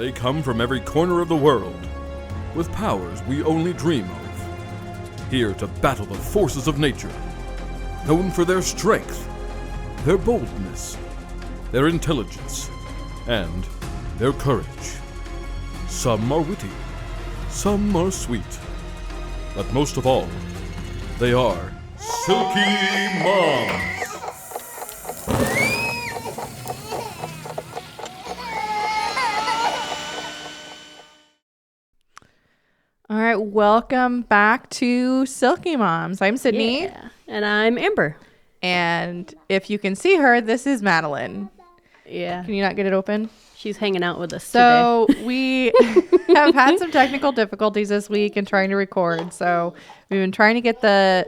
They come from every corner of the world, with powers we only dream of. Here to battle the forces of nature, known for their strength, their boldness, their intelligence, and their courage. Some are witty, some are sweet, but most of all, they are Silky Momz. All right, welcome back to Silky Momz. I'm Sydney. Yeah, and I'm Amber. And if you can see her, this is Madeline. Yeah. Can you not get it open? She's hanging out with us So today. we have had some technical difficulties this week in trying to record. So we've been trying to get the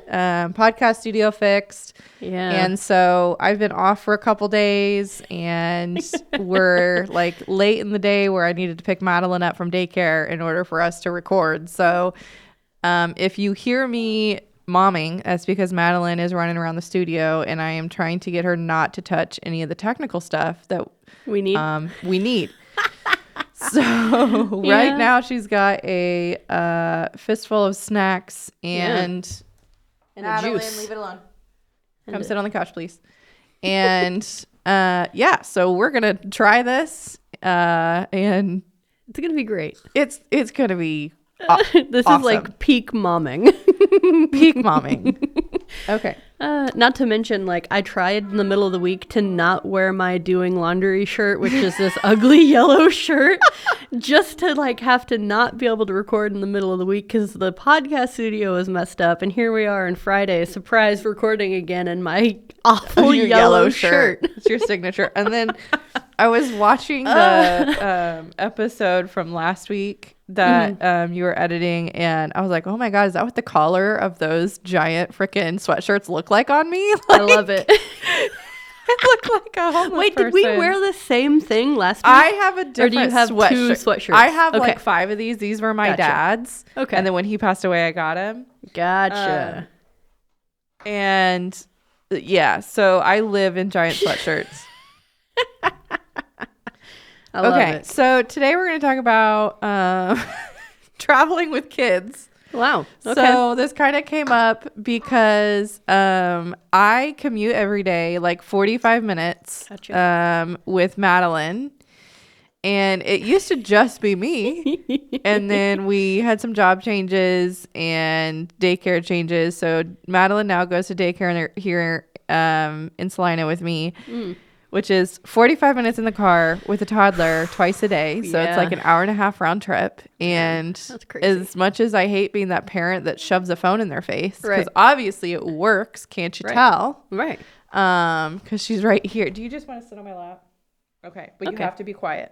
podcast studio fixed. Yeah. And so I've been off for a couple days, and we're like late in the day where I needed to pick Madeline up from daycare in order for us to record. So if you hear me momming, that's because Madeline is running around the studio, and I am trying to get her not to touch any of the technical stuff that we need. So right now she's got a fistful of snacks and Madeline, a juice. Leave it alone. Come sit on the couch, please. And so we're gonna try this, and It's gonna be great. it's gonna be This awesome. is like peak momming. Peak momming. Okay. Not to mention, like, I tried in the middle of the week to not wear my doing laundry shirt, which is this ugly yellow shirt, just to like have to not be able to record in the middle of the week because the podcast studio is messed up. And here we are on Friday, surprise recording again in my awful Your yellow shirt. It's your signature. And then I was watching the episode from last week that you were editing, and I was like, oh my God, is that what the collar of those giant freaking sweatshirts look like on me? I love it. I look like a homeless Wait, person. did we wear the same thing last week? I have a different Or do you have sweatshirt. two sweatshirts? I have Okay. like 5 of these. These were my Gotcha. dad's. Okay. And then when he passed away, I got him. Gotcha. And yeah, so I live in giant sweatshirts. I love it. So today we're going to talk about traveling with kids. Wow. Okay. So this kind of came up because I commute every day, like 45 minutes with Madeline. And it used to just be me. And then we had some job changes and daycare changes. So Madeline now goes to daycare here in Salina with me, which is 45 minutes in the car with a toddler twice a day. So it's like an hour and a half round trip. And That's crazy. as much as I hate being that parent that shoves a phone in their face, because Right. obviously it works, can't you Right. tell? Right. Because she's right here. Do you just want to sit on my lap? Okay, but you Okay. have to be quiet.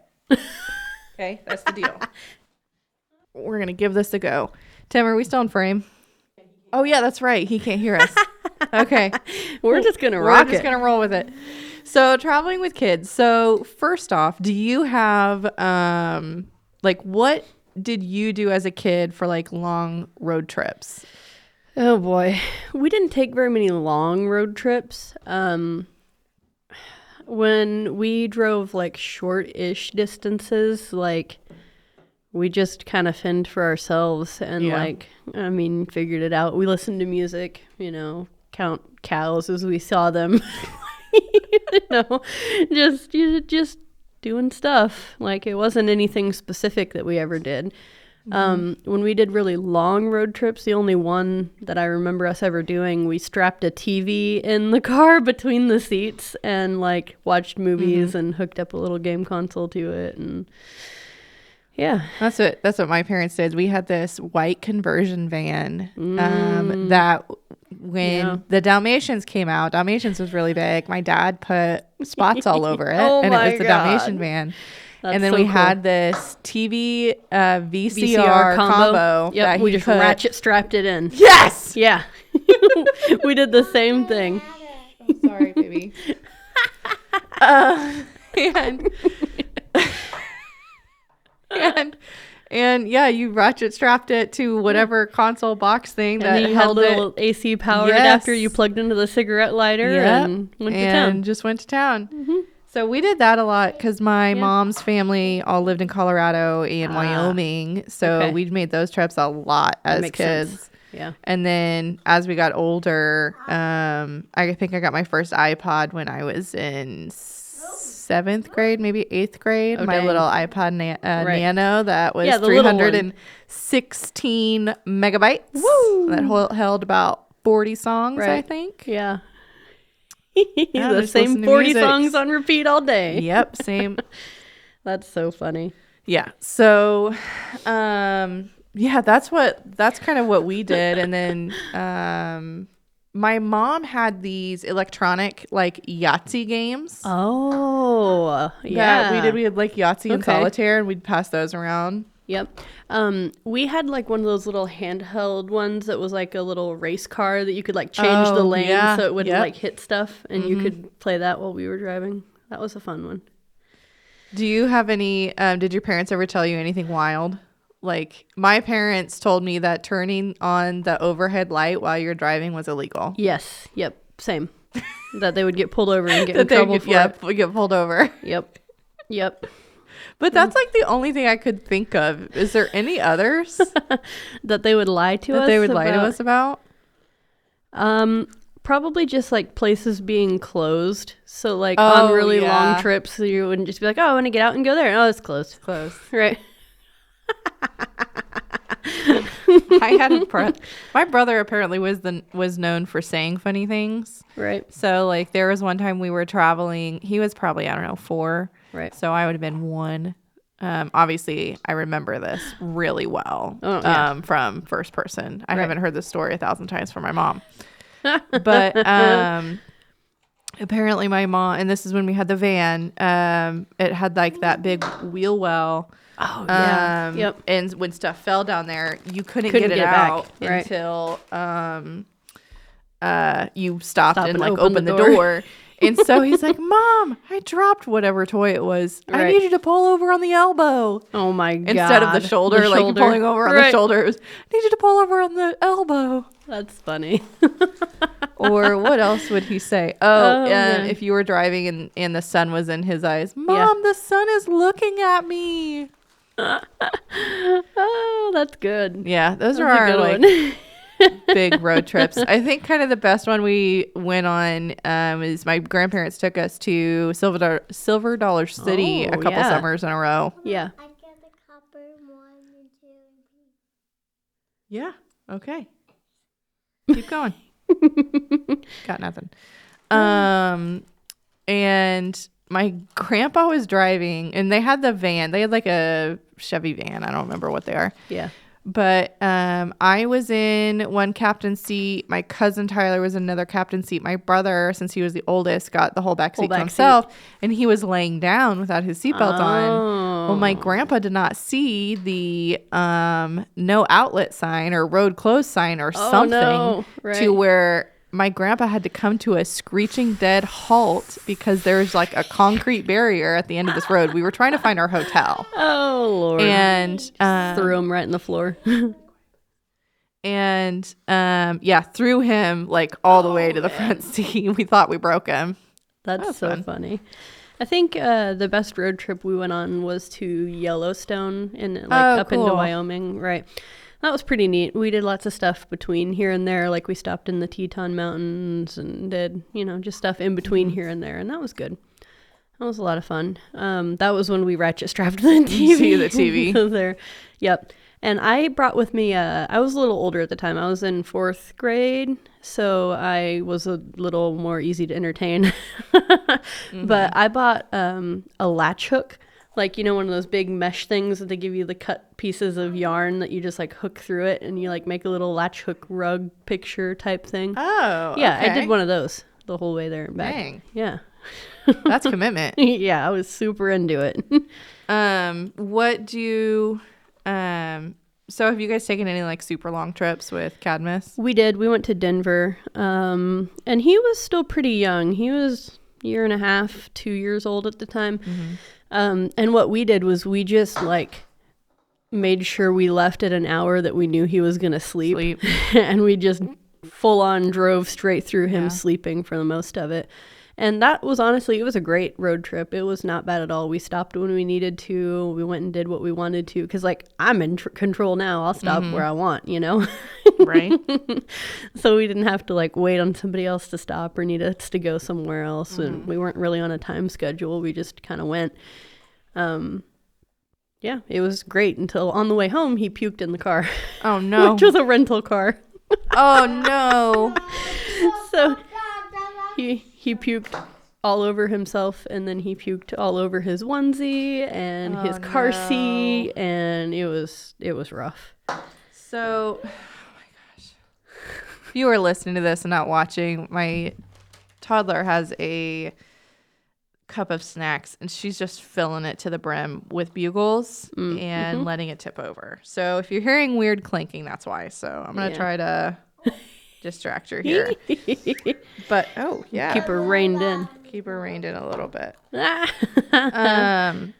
Okay, that's the deal. We're gonna give this a go. Tim, are we still in frame? Oh yeah, that's right. He can't hear us. Okay, We're just going to we're rock just it. gonna roll with it. So traveling with kids. So first off, do you have like what did you do as a kid for like long road trips? Oh boy. We didn't take very many long road trips. When we drove like short-ish distances, like we just kind of fend for ourselves and figured it out. We listened to music, count cows as we saw them. Just doing stuff. Like it wasn't anything specific that we ever did. When we did really long road trips, the only one that I remember us ever doing, we strapped a TV in the car between the seats and like watched movies and hooked up a little game console to it. And yeah, That's what my parents did. We had this white conversion van that when the Dalmatians came out, Dalmatians was really big. My dad put spots all over it, Oh and it my was the God. Dalmatian van. That's and then so we cool. had this TV VCR combo. Yep, that we he just put- ratchet strapped it in. Yes. Yeah, we did the same thing. I'm sorry, baby. And yeah, you ratchet strapped it to whatever console box thing And that then you had a held little it. AC powered Yes. after you plugged into the cigarette lighter and went to town. Just went to town. So we did that a lot because my Yeah. mom's family all lived in Colorado and Wyoming. So okay. we made those trips a lot That as makes kids. sense. Yeah. And then as we got older, I think I got my first iPod when I was in 7th grade, maybe 8th grade. Oh, my dang. little iPod Right. Nano that was Yeah, the little one. 316 megabytes. Woo! That held about 40 songs, I Right. think. Yeah. Yeah, The just listen same to 40 music. songs on repeat all day. Yep, same. That's so funny. Yeah. So, yeah, that's kind of what we did. And then, my mom had these electronic like Yahtzee games. Oh, yeah. That we had like Yahtzee and Okay. solitaire, and we'd pass those around. Yep. We had like one of those little handheld ones that was like a little race car that you could like change the Oh, lane yeah. so it would Yep. like hit stuff and you could play that while we were driving. That was a fun one. Do you have any, did your parents ever tell you anything wild? Like my parents told me that turning on the overhead light while you're driving was illegal. Yes. Yep. Same. That they would get pulled over and get in That they trouble get, for yeah, it. we get pulled over. Yep. Yep. But that's like the only thing I could think of. Is there any others That they would lie to us that they would lie to about? us about? Probably just like places being closed. So like Oh, on really yeah. long trips, you wouldn't just be like, oh, I want to get out and go there. Oh, it's closed. Close. Right. I had my brother apparently was known for saying funny things. Right. So like there was one time we were traveling. He was probably, I don't know, 4. Right. So I would have been 1. Obviously I remember this really well. Oh, yeah. From first person. I Right. haven't heard this story 1,000 times from my mom. But apparently my mom, and this is when we had the van, it had like that big wheel well. Oh, yeah. Yep. And when stuff fell down there, you couldn't Couldn't get it get it back. out Right. until you stopped Stop and and like open opened the the door. door. And so he's like, Mom, I dropped whatever toy it was. I Right. need you to pull over on the elbow. Oh my God. Instead of the shoulder, like pulling over on the shoulder. It was, I need you to pull over on the elbow. That's funny. Or what else would he say? man. If you were driving and the sun was in his eyes. Mom, the sun is looking at me. Oh, that's good. Yeah, those That's are a our good like one. big road trips. I think kind of the best one we went on is my grandparents took us to Silver Dollar City a Oh, couple yeah. summers in a row. Yeah. I get the copper 1 and 2 and 3. Yeah. Okay. Keep going. Got nothing. And my grandpa was driving, and they had the van. They had like a Chevy van. I don't remember what they are. Yeah. But I was in one captain seat. My cousin Tyler was in another captain seat. My brother, since he was the oldest, got the whole back seat to back himself. And he was laying down without his seatbelt on. Well, my Oh. grandpa did not see the no outlet sign or road closed sign or Oh, something no. to Right. where my grandpa had to come to a screeching dead halt because there's like a concrete barrier at the end of this road. We were trying to find our hotel. Oh, Lord. And threw him right in the floor. and threw him like all the way to the front seat. We thought we broke him. That's was so fun. funny. I think the best road trip we went on was to Yellowstone and like up into cool. Wyoming. Right. That was pretty neat. We did lots of stuff between here and there. Like we stopped in the Teton Mountains and did, just stuff in between here and there. And that was good. That was a lot of fun. That was when we ratchet strapped the TV. See the TV. there. Yep. And I brought with me, I was a little older at the time. I was in 4th grade, so I was a little more easy to entertain. But I bought a latch hook, like, one of those big mesh things that they give you the cut pieces of yarn that you just like hook through it and you like make a little latch hook rug picture type thing. Oh, Yeah, I okay. did one of those the whole way there and back. Dang. Yeah. That's commitment. Yeah, I was super into it. What do so have you guys taken any like super long trips with Cadmus? We did. We went to Denver. And he was still pretty young. He was 1.5, 2 years old at the time. And what we did was we just like made sure we left at an hour that we knew he was going to sleep. And we just full on drove straight through him sleeping for the most of it. And that was honestly, it was a great road trip. It was not bad at all. We stopped when we needed to. We went and did what we wanted to. Because, like, I'm in control now. I'll stop where I want, you know? Right. So we didn't have to, like, wait on somebody else to stop or need us to go somewhere else. And we weren't really on a time schedule. We just kind of went. Yeah, it was great until on the way home, he puked in the car. Oh, no. Which was a rental car. Oh, no. So he puked all over himself, and then he puked all over his onesie and his car seat, and it was rough. So, oh my gosh. If you are listening to this and not watching, my toddler has a cup of snacks, and she's just filling it to the brim with Bugles and letting it tip over. So if you're hearing weird clinking, that's why. So I'm going to try to distract her here. But, oh, yeah. Keep her reined in. Keep her reined in a little bit. Nice.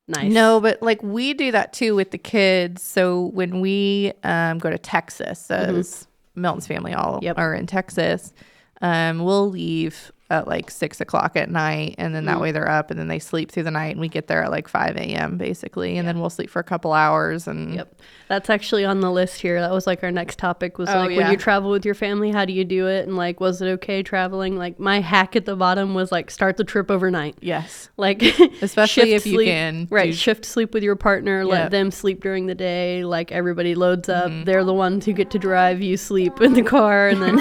No, but like we do that too with the kids. So when we go to Texas, as Milton's family all are in Texas, we'll leave at like 6 o'clock at night, and then that way they're up, and then they sleep through the night, and we get there at like 5 a.m. basically, and then we'll sleep for a couple hours. And that's actually on the list here. That was like our next topic was when you travel with your family, how do you do it? And like, was it okay traveling? Like my hack at the bottom was like start the trip overnight. Yes. Like especially if you sleep, can. Shift sleep with your partner, let them sleep during the day. Like everybody loads up. They're the ones who get to drive. You sleep in the car, and then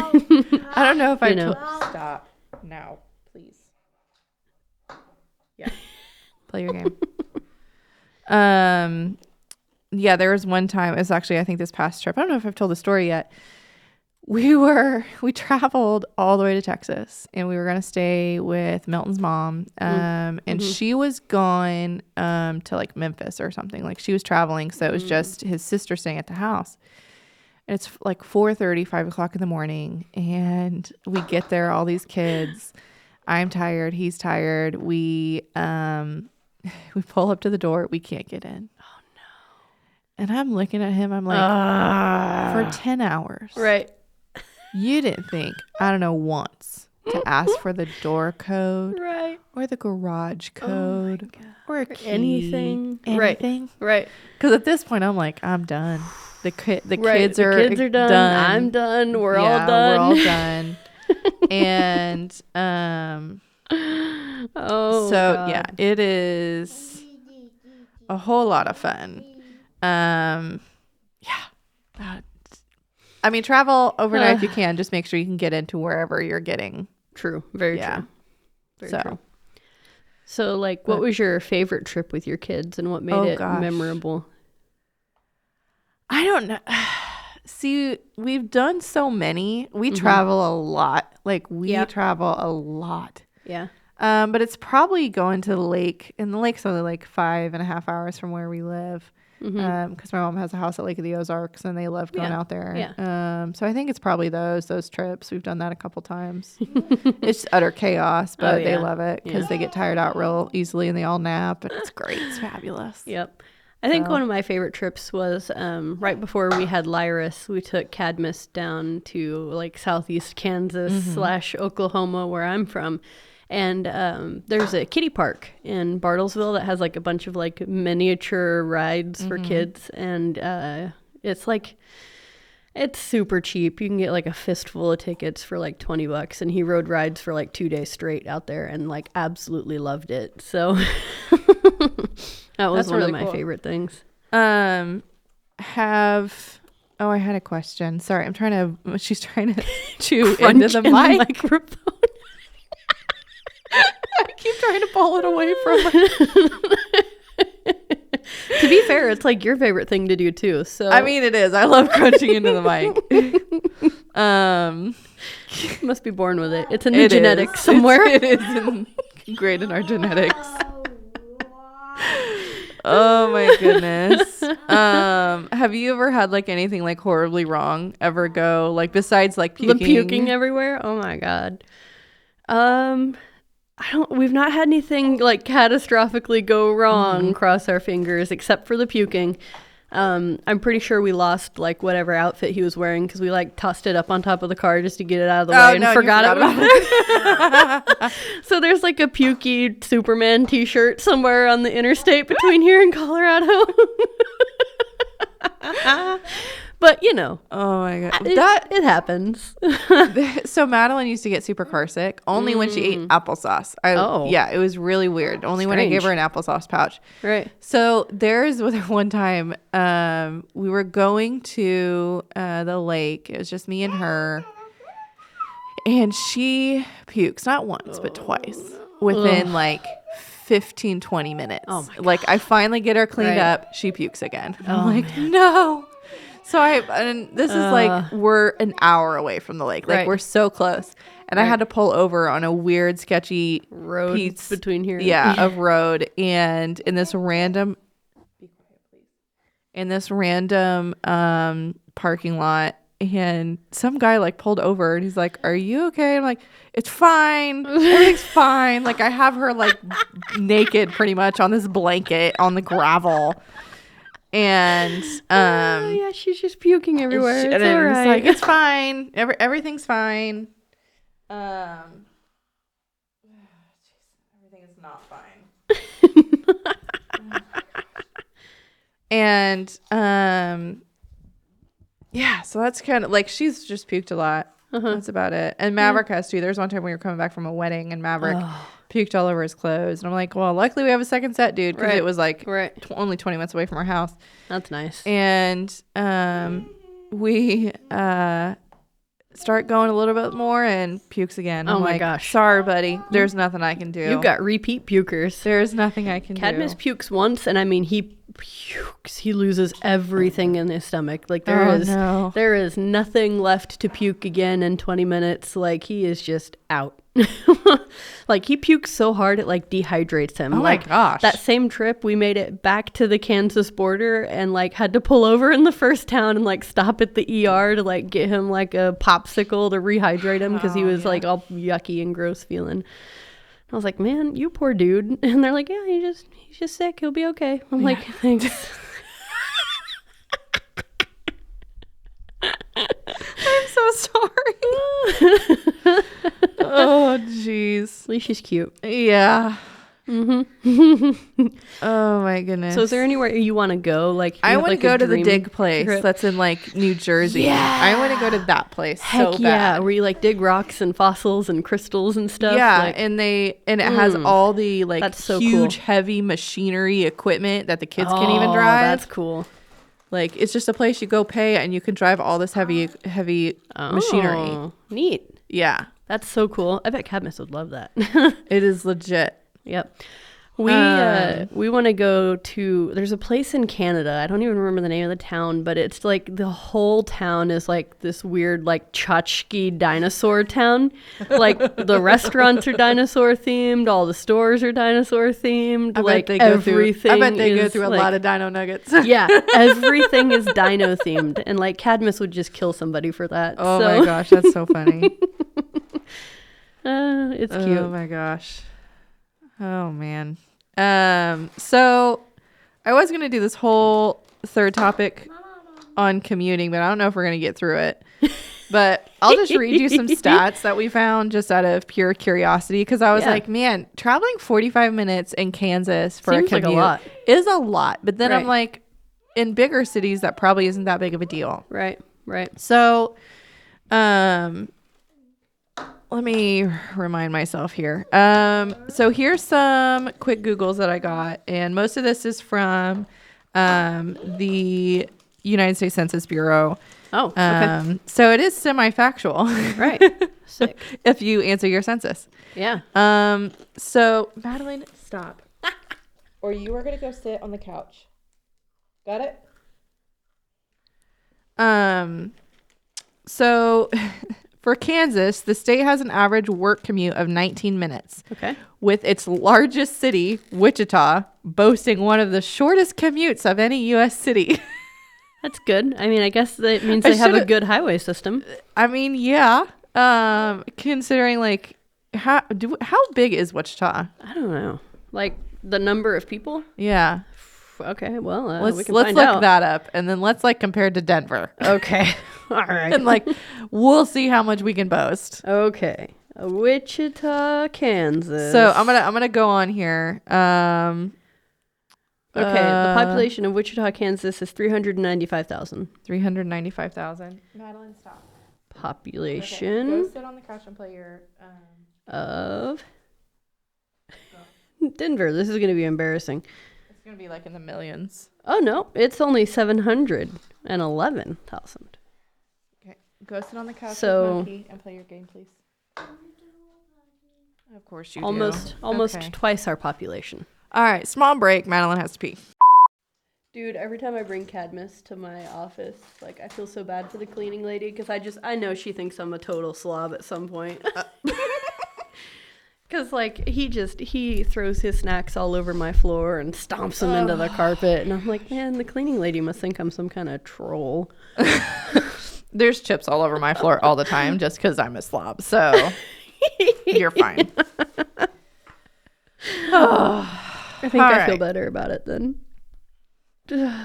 I don't know if I stop. Now, please. Yeah. Play your game. Yeah, there was one time, it's actually I think this past trip. I don't know if I've told the story yet. We traveled all the way to Texas, and we were going to stay with Milton's mom. And she was going to like Memphis or something. Like she was traveling, so it was just his sister staying at the house. And it's like 4:30, 5 o'clock in the morning. And we get there, all these kids. I'm tired. He's tired. We pull up to the door. We can't get in. Oh, no. And I'm looking at him. I'm like, for 10 hours. Right. You didn't think, I don't know, once to ask for the door code. Right. Or the garage code. Or a key. Anything. Anything. Right. Because at this point, I'm like, I'm done. The kids are done. I'm done. We're all done. We're all done. And it is a whole lot of fun. I mean, travel overnight if you can. Just make sure you can get into wherever you're getting. True. Very true. Very true. So, like, what was your favorite trip with your kids, and what made it memorable? I don't know. See, we've done so many. We travel a lot. Like, we travel a lot. Yeah. But it's probably going to the lake. And the lake's only like 5.5 hours from where we live. Because my mom has a house at Lake of the Ozarks, and they love going out there. Yeah. So I think it's probably those trips. We've done that a couple times. It's utter chaos, but they love it because they get tired out real easily, and they all nap, and it's great. It's fabulous. Yep. I think one of my favorite trips was right before we had Lyris. We took Cadmus down to like southeast Kansas / Oklahoma, where I'm from. And there's a kiddie park in Bartlesville that has like a bunch of like miniature rides for kids. And it's super cheap. You can get like a fistful of tickets for like $20. And he rode rides for like 2 days straight out there and like absolutely loved it. So that was one of my favorite things. I had a question. Sorry, she's trying to chew into the microphone. I keep trying to pull it away from her. To be fair, it's like your favorite thing to do too. So I mean, it is. I love crunching into the mic. Must be born with it. It's in the genetics somewhere. It is great in our genetics. Oh my goodness. Have you ever had like anything like horribly wrong ever go, like besides like puking? The puking everywhere? Oh my God. We've not had anything like catastrophically go wrong, cross our fingers, except for the puking. I'm pretty sure we lost like whatever outfit he was wearing because we like tossed it up on top of the car just to get it out of the way and forgot it was there. So there's like a pukey Superman t-shirt somewhere on the interstate between here and Colorado. But you know, oh my god, it happens. So Madeline used to get super car sick only when she ate applesauce. Yeah, it was really weird. Only when I gave her an applesauce pouch. Right. So there's one time we were going to the lake. It was just me and her, and she pukes not once but twice within like 15-20 minutes. Oh my like I finally get her cleaned up, she pukes again. I'm like, no. So and this is like we're an hour away from the lake. Like we're so close. And I had to pull over on a weird, sketchy road piece between here. of road, and in this random parking lot, and some guy like pulled over and he's like, "Are you okay?" I'm like, "It's fine. Everything's fine." Like I have her like naked pretty much on this blanket on the gravel. And yeah, she's just puking everywhere. It's all right. Like, it's fine. Everything's fine. Everything is not fine. And yeah, so that's kind of like she's just puked a lot. That's about it. And Maverick has too. There's one time we were coming back from a wedding and Maverick puked all over his clothes, and I'm like, well, luckily we have a second set, dude, because it was like only 20 minutes away from our house. That's nice. And we start going a little bit more and pukes again. I'm my gosh, sorry buddy, there's nothing I can do. You've got repeat pukers. There's nothing I can Cadmus do. pukes once, and I mean he pukes, he loses everything in his stomach. Like there is nothing left to puke again in 20 minutes. Like he is just out. Like he pukes so hard it like dehydrates him. Oh like my gosh. That same trip we made it back to the Kansas border and like had to pull over in the first town and like stop at the ER to like get him like a popsicle to rehydrate him because he was like all yucky and gross feeling. I was like, man, you poor dude. And they're like, yeah, he's just sick, he'll be okay. I'm like, thanks. I'm so sorry. Oh jeez. At least she's cute. Yeah. Mm-hmm. Oh my goodness. So is there anywhere you want to go? Like I want to go to the dig place trip? that's in like New Jersey. Yeah. I want to go to that place. Heck so yeah, bad. where you like dig rocks and fossils and crystals and stuff. Yeah, like, and it has all the like that's so huge cool. heavy machinery equipment that the kids can't even drive. That's cool. Like it's just a place you go pay and you can drive all this heavy machinery. Neat. Yeah. That's so cool. I bet Cadmus would love that. It is legit. Yep. We want to go to, there's a place in Canada. I don't even remember the name of the town, but it's like the whole town is like this weird like tchotchke dinosaur town. Like the restaurants are dinosaur themed, all the stores are dinosaur themed. I bet they go through a lot of dino nuggets. Yeah, everything is dino themed, and like Cadmus would just kill somebody for that. Oh my gosh, that's so funny. It's cute. Oh my gosh. Oh man. So I was gonna do this whole third topic on commuting, but I don't know if we're gonna get through it. But I'll just read you some stats that we found just out of pure curiosity, because I was like, man, traveling 45 minutes in Kansas for Seems a commute like a lot. is a lot. But then Right. I'm like, in bigger cities, that probably isn't that big of a deal. Right. So, let me remind myself here. So here's some quick Googles that I got, and most of this is from the United States Census Bureau. Oh, okay. So it is semi-factual. Right. Sick. If you answer your census. Yeah. So Madeline, stop. Or you are going to go sit on the couch. Got it? So for Kansas, the state has an average work commute of 19 minutes. Okay. With its largest city, Wichita, boasting one of the shortest commutes of any U.S. city. That's good. I mean, I guess that means they have a good highway system. I mean, yeah. Considering like how big is Wichita? I don't know. Like the number of people? Yeah. Okay, well, we Let's can look find out. that up, and then let's like compare it to Denver, Okay. All right. and like we'll see how much we can boast. Okay. Wichita, Kansas. So I'm gonna go on here. Okay, the population of Wichita, Kansas is 395,000. 395,000. Madeline, stop. Population Go sit on the couch and play your. of Denver. This is going to be embarrassing. It's gonna be like in the millions. Oh no, it's only 711,000. Okay, go sit on the couch So- with Monkey and play your game, please. Of course you Almost do. Okay. twice our population. All right, small break. Madeline has to pee. Dude, every time I bring Cadmus to my office, like I feel so bad for the cleaning lady because I know she thinks I'm a total slob at some point. Because like he throws his snacks all over my floor and stomps them into the carpet, and I'm like, man, the cleaning lady must think I'm some kind of troll. There's chips all over my floor all the time just because I'm a slob. So you're fine. I think All I feel right. better about it then.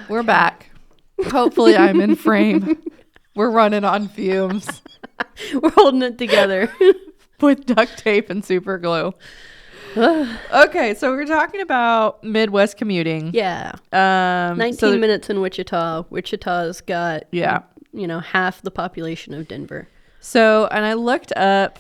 We're back. Hopefully I'm in frame. We're running on fumes We're holding it together. with duct tape and super glue. Okay, so we're talking about Midwest commuting. Yeah. 19 so minutes in Wichita. Wichita's got, Yeah. half the population of Denver. So, and I looked up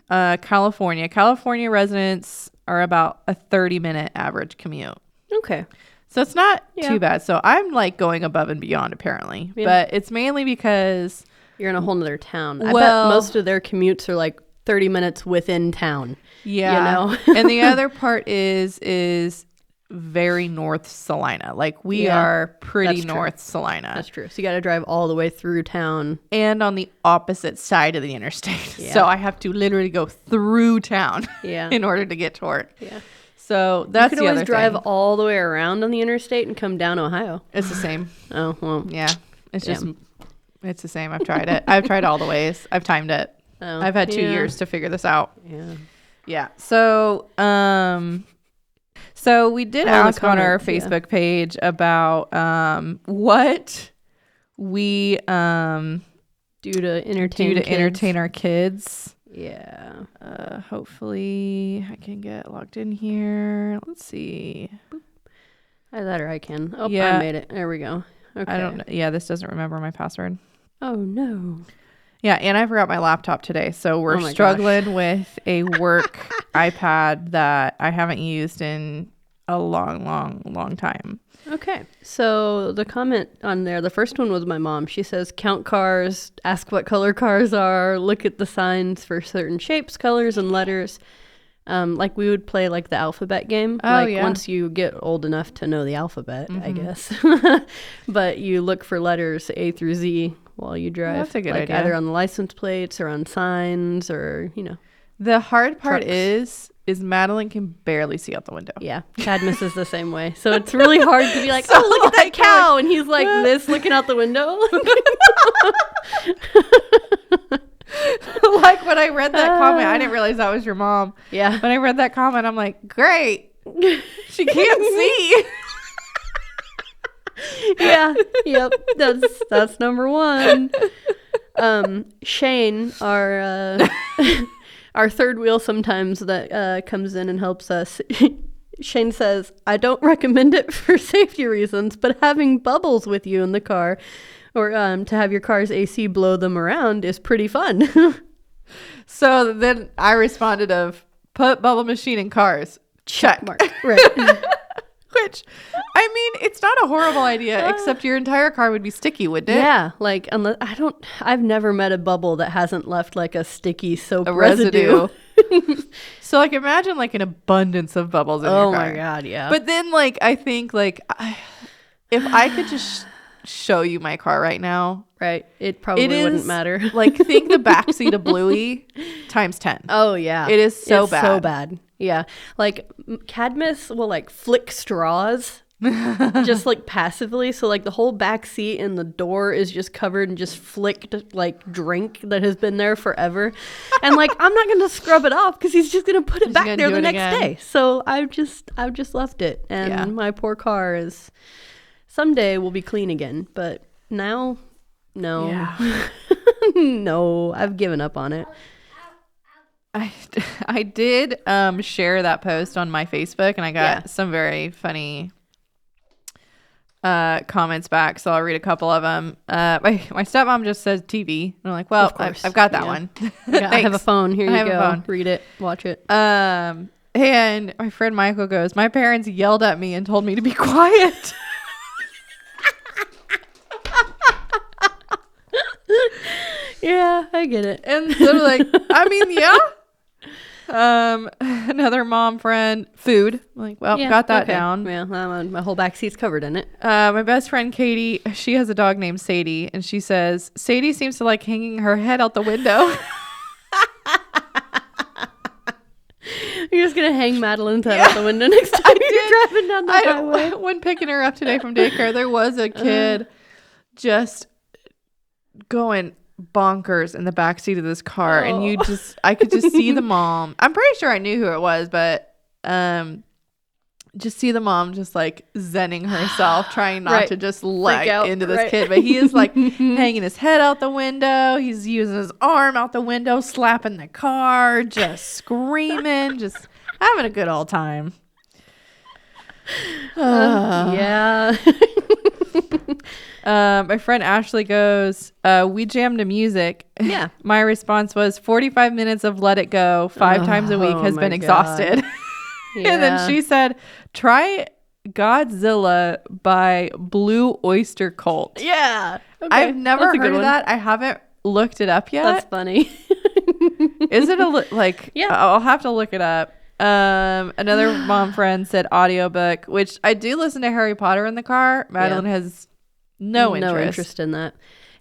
California. California residents are about a 30-minute average commute. Okay. So it's not Yeah. too bad. So I'm like going above and beyond apparently. Yeah. But it's mainly because You're in a whole nother town. I Well- bet most of their commutes are like 30 minutes within town. yeah. You know? And the other part is very North Salina. Like we Yeah, are pretty that's true. North Salina. That's true. So you got to drive all the way through town. And on the opposite side of the interstate. Yeah. So I have to literally go through town Yeah. in order to get to work. Yeah. So You that's could the always other drive thing. all the way around on the interstate and come down Ohio. It's the same. Oh, well. Yeah. It's Damn. just it's the same. I've tried it. I've tried all the ways. I've timed it. Oh, I've had 2 yeah. years to figure this out. Yeah. Yeah. So so we did Oh, the ask on our comments, yeah. Facebook page about what we Due to entertain do to kids. entertain our kids. Yeah. Hopefully I can get logged in here. Let's see. Either that or I can. Oh, Yeah. I made it. There we go. Okay. I don't know. Yeah, this doesn't remember my password. Oh, no. Yeah, and I forgot my laptop today. So we're Oh my struggling with a work iPad that I haven't used in a long time. Okay. So the comment on there, the first one was my mom. She says, count cars, ask what color cars are, look at the signs for certain shapes, colors, and letters. Like we would play like the alphabet game. Oh, like yeah. once you get old enough to know the alphabet, I guess. But you look for letters A through Z while you drive. that's a good like idea. either on the license plates or on signs or, The hard part Trucks. is Madeline can barely see out the window. Yeah, Cadmus is the same way. So it's really hard to be like, So, oh, look at that like, cow. And he's like this looking out the window. Like when I read that comment, I didn't realize that was your mom. Yeah. When I read that comment, I'm like, great. She can't see. Yeah. Yep. That's number one. Shane, our our third wheel sometimes that comes in and helps us. Shane says, I don't recommend it for safety reasons, but having bubbles with you in the car or to have your car's AC blow them around is pretty fun. So then I responded of put bubble machine in cars. Check. Mark. Right. Which, I mean, it's not a horrible idea, except your entire car would be sticky, wouldn't it? Yeah, like unless I've never met a bubble that hasn't left like a sticky soap A residue. So like imagine like an abundance of bubbles in your Oh car. my god, yeah. But then like I think like if I could just show you my car right now, right, it probably wouldn't matter. Like think the backseat of Bluey times 10. Oh yeah, It is so It's bad. so bad. Yeah, like Cadmus will like flick straws just like passively. So like the whole back seat and the door is just covered in just flicked like drink that has been there forever. And like I'm not gonna scrub it off because he's just gonna put it back there the next day. So I've just left it, and my poor car is someday will be clean again, but now no. No, I've given up on it. I did share that post on my Facebook, and I got some very funny comments back, so I'll read a couple of them. My stepmom just says TV, and I'm like, well, I've got that one. I have a phone. Here you go. Read it, watch it. And my friend Michael goes, my parents yelled at me and told me to be quiet. Yeah, I get it. And so like, I mean, yeah. Another mom friend, food. I'm like, well, got that down. Yeah, my whole back seat's covered in it. My best friend Katie, she has a dog named Sadie, and she says Sadie seems to like hanging her head out the window. You're just gonna hang Madeline's head out the window next time you're driving down the highway. When picking her up today from daycare, there was a kid just going bonkers in the back seat of this car, and I could just see the mom. I'm pretty sure I knew who it was, but just see the mom just like zenning herself, trying not to just leg into this kid. But he is like hanging his head out the window. He's using his arm out the window, slapping the car, just screaming, just having a good old time. Yeah. My friend Ashley goes, we jammed to music. Yeah. My response was 45 minutes of Let It Go 5 times a week has been exhausted. Yeah. And then she said, try Godzilla by Blue Oyster Cult. Yeah. Okay. I've never heard of that. I haven't looked it up yet. That's funny. Is it yeah, I'll have to look it up. Another mom friend said audiobook, which I do listen to Harry Potter in the car. Madeline has no interest in that.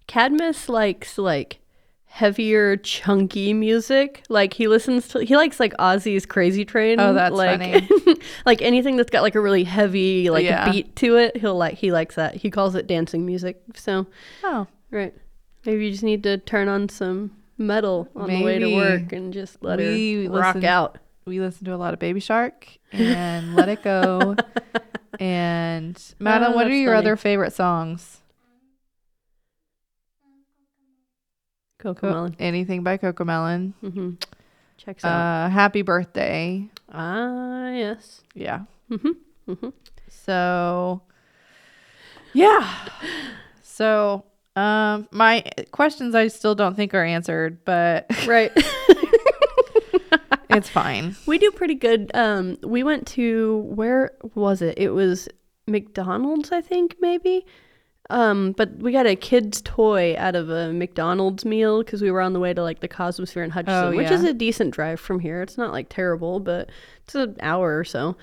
Cadmus likes like heavier, chunky music. Like he likes like Ozzy's Crazy Train. Oh, that's funny. Like anything that's got like a really heavy beat to it, he likes that. He calls it dancing music. So right, maybe you just need to turn on some metal on the way to work and just let her rock out. We listen to a lot of Baby Shark and Let It Go. And Madeline, what are your other favorite songs? Cocomelon. Anything by Cocomelon. Mm-hmm. Checks out. Happy Birthday. Yes. Yeah. Mm-hmm. Mm-hmm. So, yeah. So, my questions I still don't think are answered, but right. It's fine. We do pretty good. We went to, where was it? It was McDonald's, I think, maybe. But we got a kid's toy out of a McDonald's meal because we were on the way to like the Cosmosphere in Hutchinson, which is a decent drive from here. It's not like terrible, but it's an hour or so.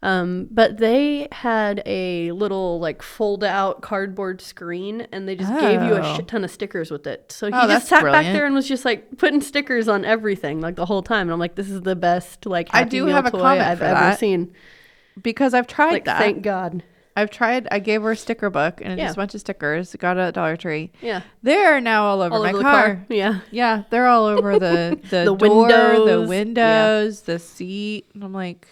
But they had a little like fold out cardboard screen, and they just gave you a shit ton of stickers with it. So he just sat back there and was just like putting stickers on everything like the whole time. And I'm like, this is the best like Happy Meal toy I've ever seen. Because I've tried that. Thank God. I gave her a sticker book and just a bunch of stickers. Got it at Dollar Tree. Yeah. They're now all over my car. Yeah. Yeah. They're all over the door, the windows, the seat. And I'm like,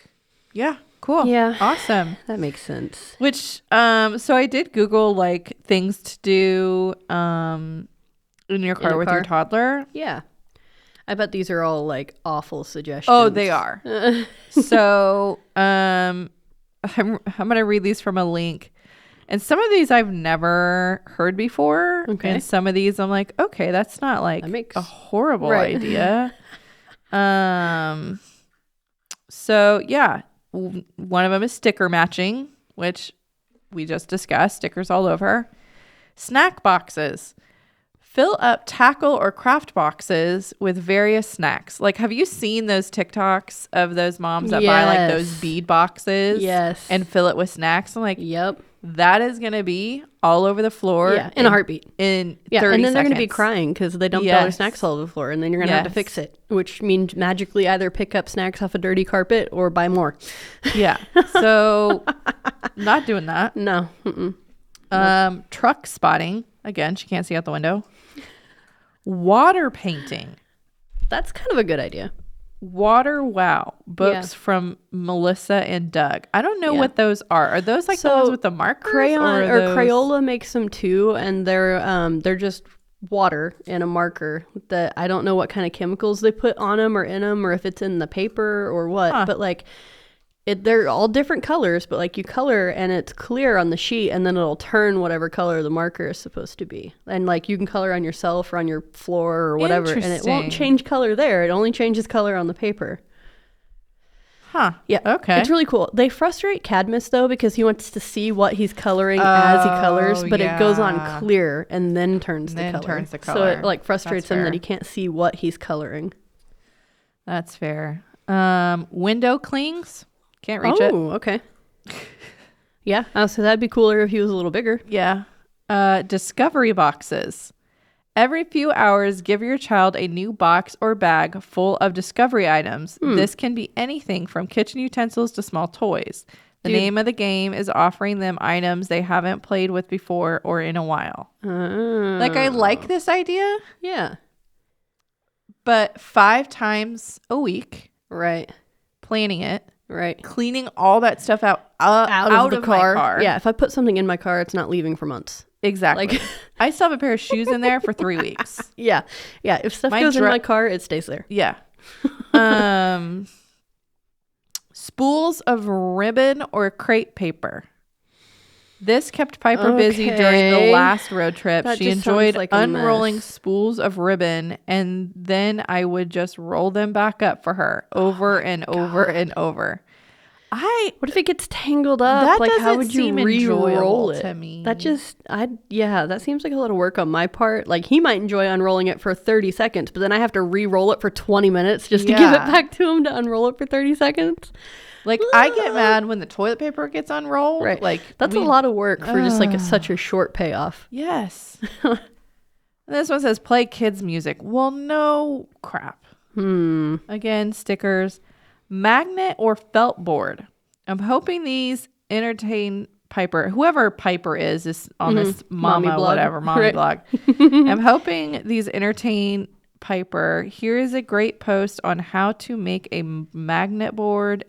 yeah, cool. Yeah. Awesome. That makes sense. Which, so I did Google like things to do in your car with your toddler. Yeah. I bet these are all like awful suggestions. Oh, they are. So, I'm going to read these from a link. And some of these I've never heard before. Okay. And some of these I'm like, okay, that's not like a horrible idea. So yeah, one of them is sticker matching, which we just discussed, stickers all over. Snack boxes. Fill up tackle or craft boxes with various snacks. Like, have you seen those TikToks of those moms that buy like those bead boxes? Yes. And fill it with snacks? I'm like, yep. that is going to be all over the floor. Yeah, in a heartbeat. In 30 and then they're going to be seconds. crying because they dumped all their snacks all over the floor, and then you're going to have to fix it, which means magically either pick up snacks off a dirty carpet or buy more. Yeah. So not doing that. No. Truck spotting. Again, she can't see out the window. Water painting. That's kind of a good idea. Water Wow books from Melissa and Doug. I don't know what those are. Are those like the ones with the markers? Crayon or Crayola makes them too, and they're just water and a marker that I don't know what kind of chemicals they put on them or in them, or if it's in the paper or what. But like they're all different colors, but like you color and it's clear on the sheet, and then it'll turn whatever color the marker is supposed to be. And like you can color on yourself or on your floor or whatever, and it won't change color there. It only changes color on the paper. Huh. Yeah. Okay. It's really cool. They frustrate Cadmus though, because he wants to see what he's coloring as he colors, but it goes on clear and then turns the color. So it like frustrates him that he can't see what he's coloring. That's fair. Window clings. Can't reach it. Oh, okay. Yeah. So that'd be cooler if he was a little bigger. Yeah. Discovery boxes. Every few hours, give your child a new box or bag full of discovery items. This can be anything from kitchen utensils to small toys. The name of the game is offering them items they haven't played with before or in a while. Like, I like this idea. Yeah. But 5 times a week. Right. Planning it. Right. Cleaning all that stuff out of the car. My car. Yeah. If I put something in my car, it's not leaving for months. Exactly. Like, I still have a pair of shoes in there for 3 weeks. Yeah. Yeah. If stuff goes in my car, it stays there. Yeah. Spools of ribbon or crepe paper. This kept Piper busy during the last road trip. She enjoyed unrolling spools of ribbon, and then I would just roll them back up for her over and over and over. What if it gets tangled up? That like, doesn't how would you seem re-roll enjoyable it? To me. That seems like a lot of work on my part. Like, he might enjoy unrolling it for 30 seconds, but then I have to re-roll it for 20 minutes just to give it back to him to unroll it for 30 seconds. Like, I get mad when the toilet paper gets unrolled. Right. Like, that's a lot of work for just like such a short payoff. Yes. This one says play kids music. Well, no crap. Again, stickers. Magnet or felt board. I'm hoping these entertain Piper. Whoever Piper is on this mommy blog. I'm hoping these entertain Piper. Here is a great post on how to make a magnet board.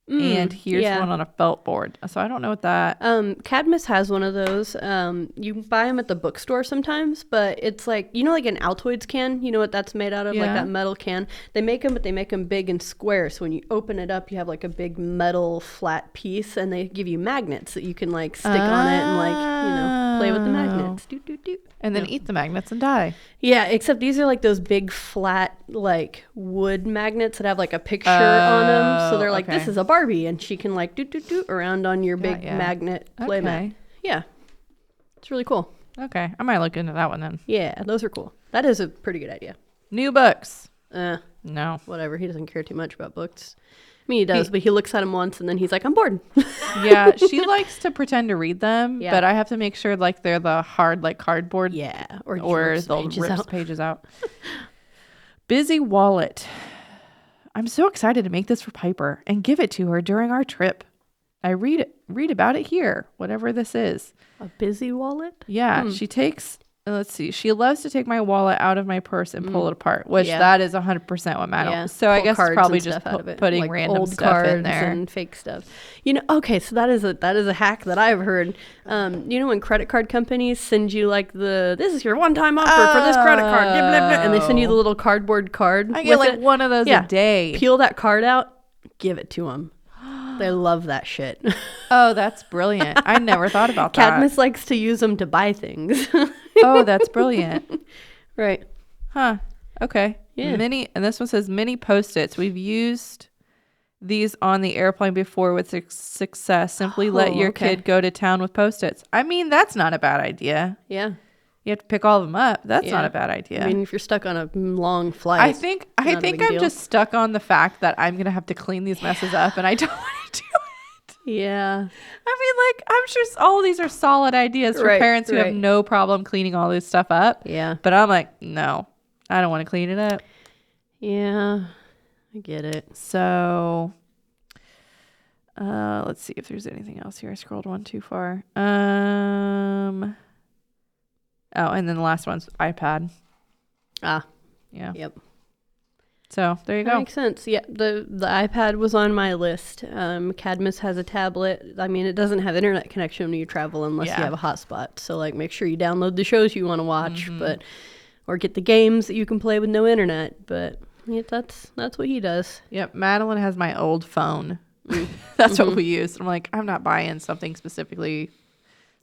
And here's one on a felt board. So I don't know what that... Cadmus has one of those. You can buy them at the bookstore sometimes, but it's like, you know, like an Altoids can? You know what that's made out of? Like that metal can. They make them, but they make them big and square. So when you open it up, you have like a big metal flat piece, and they give you magnets that you can like stick on it and like, you know, play with the magnets. And then eat the magnets and die. Yeah, except these are like those big flat like wood magnets that have like a picture on them. So they're like, this is a Barbie, and she can like do around on your big magnet playmat. Yeah, it's really cool. Okay, I might look into that one then. Yeah, those are cool. That is a pretty good idea. New books. No, whatever. He doesn't care too much about books. I mean, he does, but he looks at them once and then he's like, I'm bored. Yeah, she likes to pretend to read them, but I have to make sure like they're the hard like cardboard. Yeah, or they'll rip pages out. Busy wallet. I'm so excited to make this for Piper and give it to her during our trip. I read about it here, whatever this is. A busy wallet? Yeah, she takes... Let's see. She loves to take my wallet out of my purse and pull it apart, which that is 100% what Madeline. So I guess it's probably just putting like random old stuff cards in there and fake stuff. You know, okay, so that is a hack that I've heard. You know, when credit card companies send you like this is your one-time offer for this credit card, blah, blah, blah, and they send you the little cardboard card. I get like one of those a day. Peel that card out, give it to them. They love that shit. Oh, that's brilliant. I never thought about that. Cadmus likes to use them to buy things. Oh, that's brilliant. Right. Huh. Okay. Yeah. And this one says mini Post-its. We've used these on the airplane before with success. Simply let your kid go to town with Post-its. I mean, that's not a bad idea. Yeah. You have to pick all of them up. That's not a bad idea. I mean, if you're stuck on a long flight. I think I'm just stuck on the fact that I'm going to have to clean these messes up, and I don't want to do it. Yeah. I mean, like, I'm sure all these are solid ideas for Right, parents who have right. no problem cleaning all this stuff up. Yeah. But I'm like, no, I don't want to clean it up. Yeah. I get it. So, let's see if there's anything else here. I scrolled one too far. Oh, and then the last one's iPad. Ah. Yeah. Yep. So there you That go. makes sense. Yeah, the iPad was on my list. Cadmus has a tablet. I mean, it doesn't have internet connection when you travel unless Yeah. you have a hotspot. So like, make sure you download the shows you want to watch, Mm-hmm. but or get the games that you can play with no internet. But yeah, that's what he does. Yep. Madeline has my old phone. That's what we use. I'm like, I'm not buying something specifically.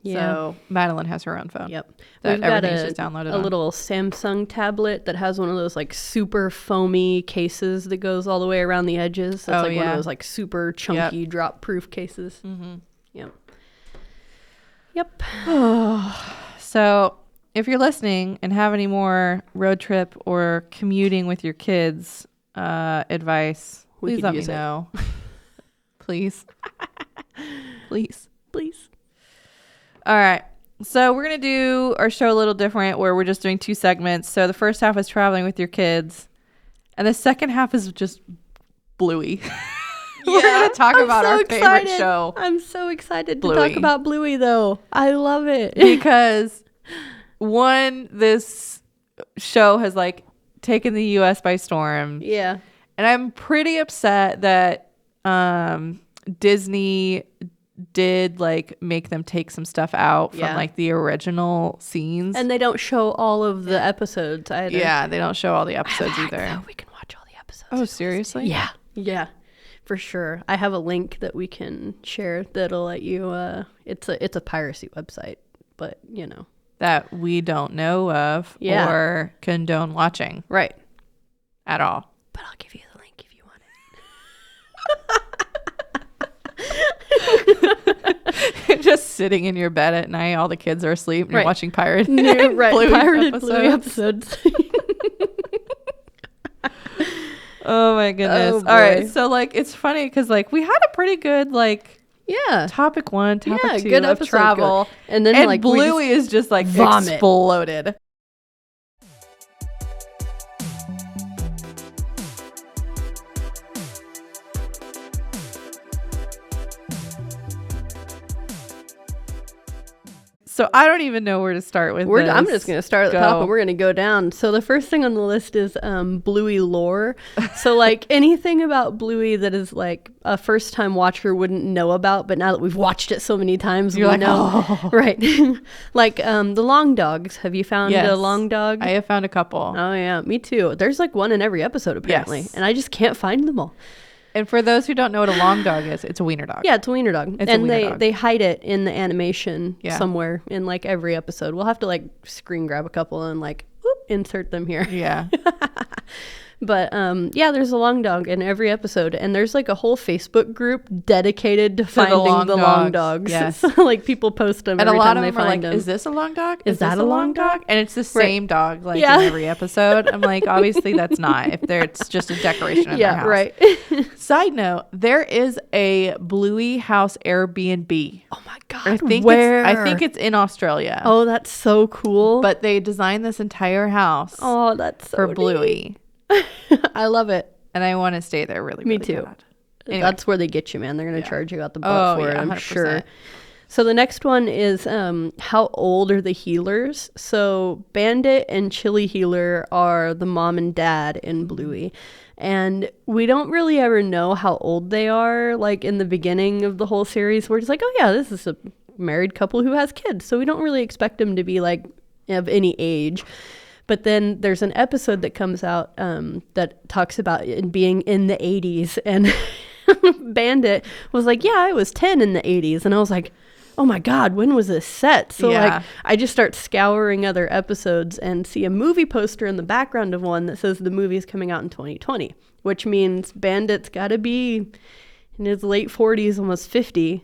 Yeah. So Madeline has her own phone. Yep. That We've got everything's just downloaded a on. little Samsung tablet that has one of those like super foamy cases that goes all the way around the edges. It's Oh, like one yeah. of those like super chunky drop proof cases. Mm-hmm. Yep. Yep. So if you're listening and have any more road trip or commuting with your kids advice, We please could let me use it. know. Please. Please. Please. All right. So we're going to do our show a little different where we're just doing 2 segments. So the first half is traveling with your kids. And the second half is just Bluey. We're going to talk about our favorite show. I'm so excited to Bluey. talk about Bluey, though. I love it. Because one, this show has like taken the US by storm. Yeah. And I'm pretty upset that Disney did like make them take some stuff out from Yeah. like the original scenes. And they don't show all of the episodes either. yeah, they don't show all the episodes either. So we can watch all the episodes. Oh, seriously? Yeah. Yeah. For sure. I have a link that we can share that'll let you it's a piracy website, but you know. That we don't know of Yeah. or condone watching Right. at all. But I'll give you the link if you want You're just sitting in your bed at night, all the kids are asleep, and you're Right. watching pirated it. Right. Bluey Pirated Bluey episodes. episodes. Oh my goodness. Oh, All right. boy. So like it's funny because like we had a pretty good like Yeah. topic 1, topic 2 good of episode, travel. good. And then And like we Bluey is just like vomit. exploded. So I don't even know where to start with this. I'm just going to start at the Go. top and we're going to go down. So the first thing on the list is Bluey lore. So like anything about Bluey that is like a first time watcher wouldn't know about, but now that we've watched it so many times, You're we like, know. oh. Right. Like the long dogs. Have you found Yes. a long dog? I have found a couple. Oh yeah, me too. There's like one in every episode apparently. Yes. And I just can't find them all. And for those who don't know what a long dog is, it's a wiener dog. Yeah, it's a wiener dog. It's a and wiener dog. they hide it in the animation Yeah. somewhere in like every episode. We'll have to like screen grab a couple and like whoop, insert them here. Yeah. But yeah, there's a long dog in every episode, and there's like a whole Facebook group dedicated to finding the long dogs. Yes. So, like people post them And a every lot time of they them are like, find them. is this a long dog? Is that this a long dog? And it's the same dog like Yeah. in every episode. I'm like, obviously that's not. If it's just a decoration in their Yeah, house. right. Side note, there is a Bluey house Airbnb. Oh my god, I think where? I think it's in Australia. Oh, that's so cool. But they designed this entire house oh, that's so for neat. Bluey. I love it. And I want to stay there really, Me really too. bad. Anyway. That's where they get you, man. They're gonna Yeah. charge you out the butt Oh, for it, yeah, I'm 100%. sure. So the next one is how old are the healers? So Bandit and Chili Healer are the mom and dad in Bluey. And we don't really ever know how old they are. Like in the beginning of the whole series, we're just like, oh yeah, this is a married couple who has kids. So we don't really expect them to be like of any age. But then there's an episode that comes out that talks about it being in the 80s. And Bandit was like, yeah, I was 10 in the 80s. And I was like, oh my God, when was this set? So Yeah. like I just start scouring other episodes and see a movie poster in the background of one that says the movie is coming out in 2020, which means Bandit's got to be in his late 40s, almost 50.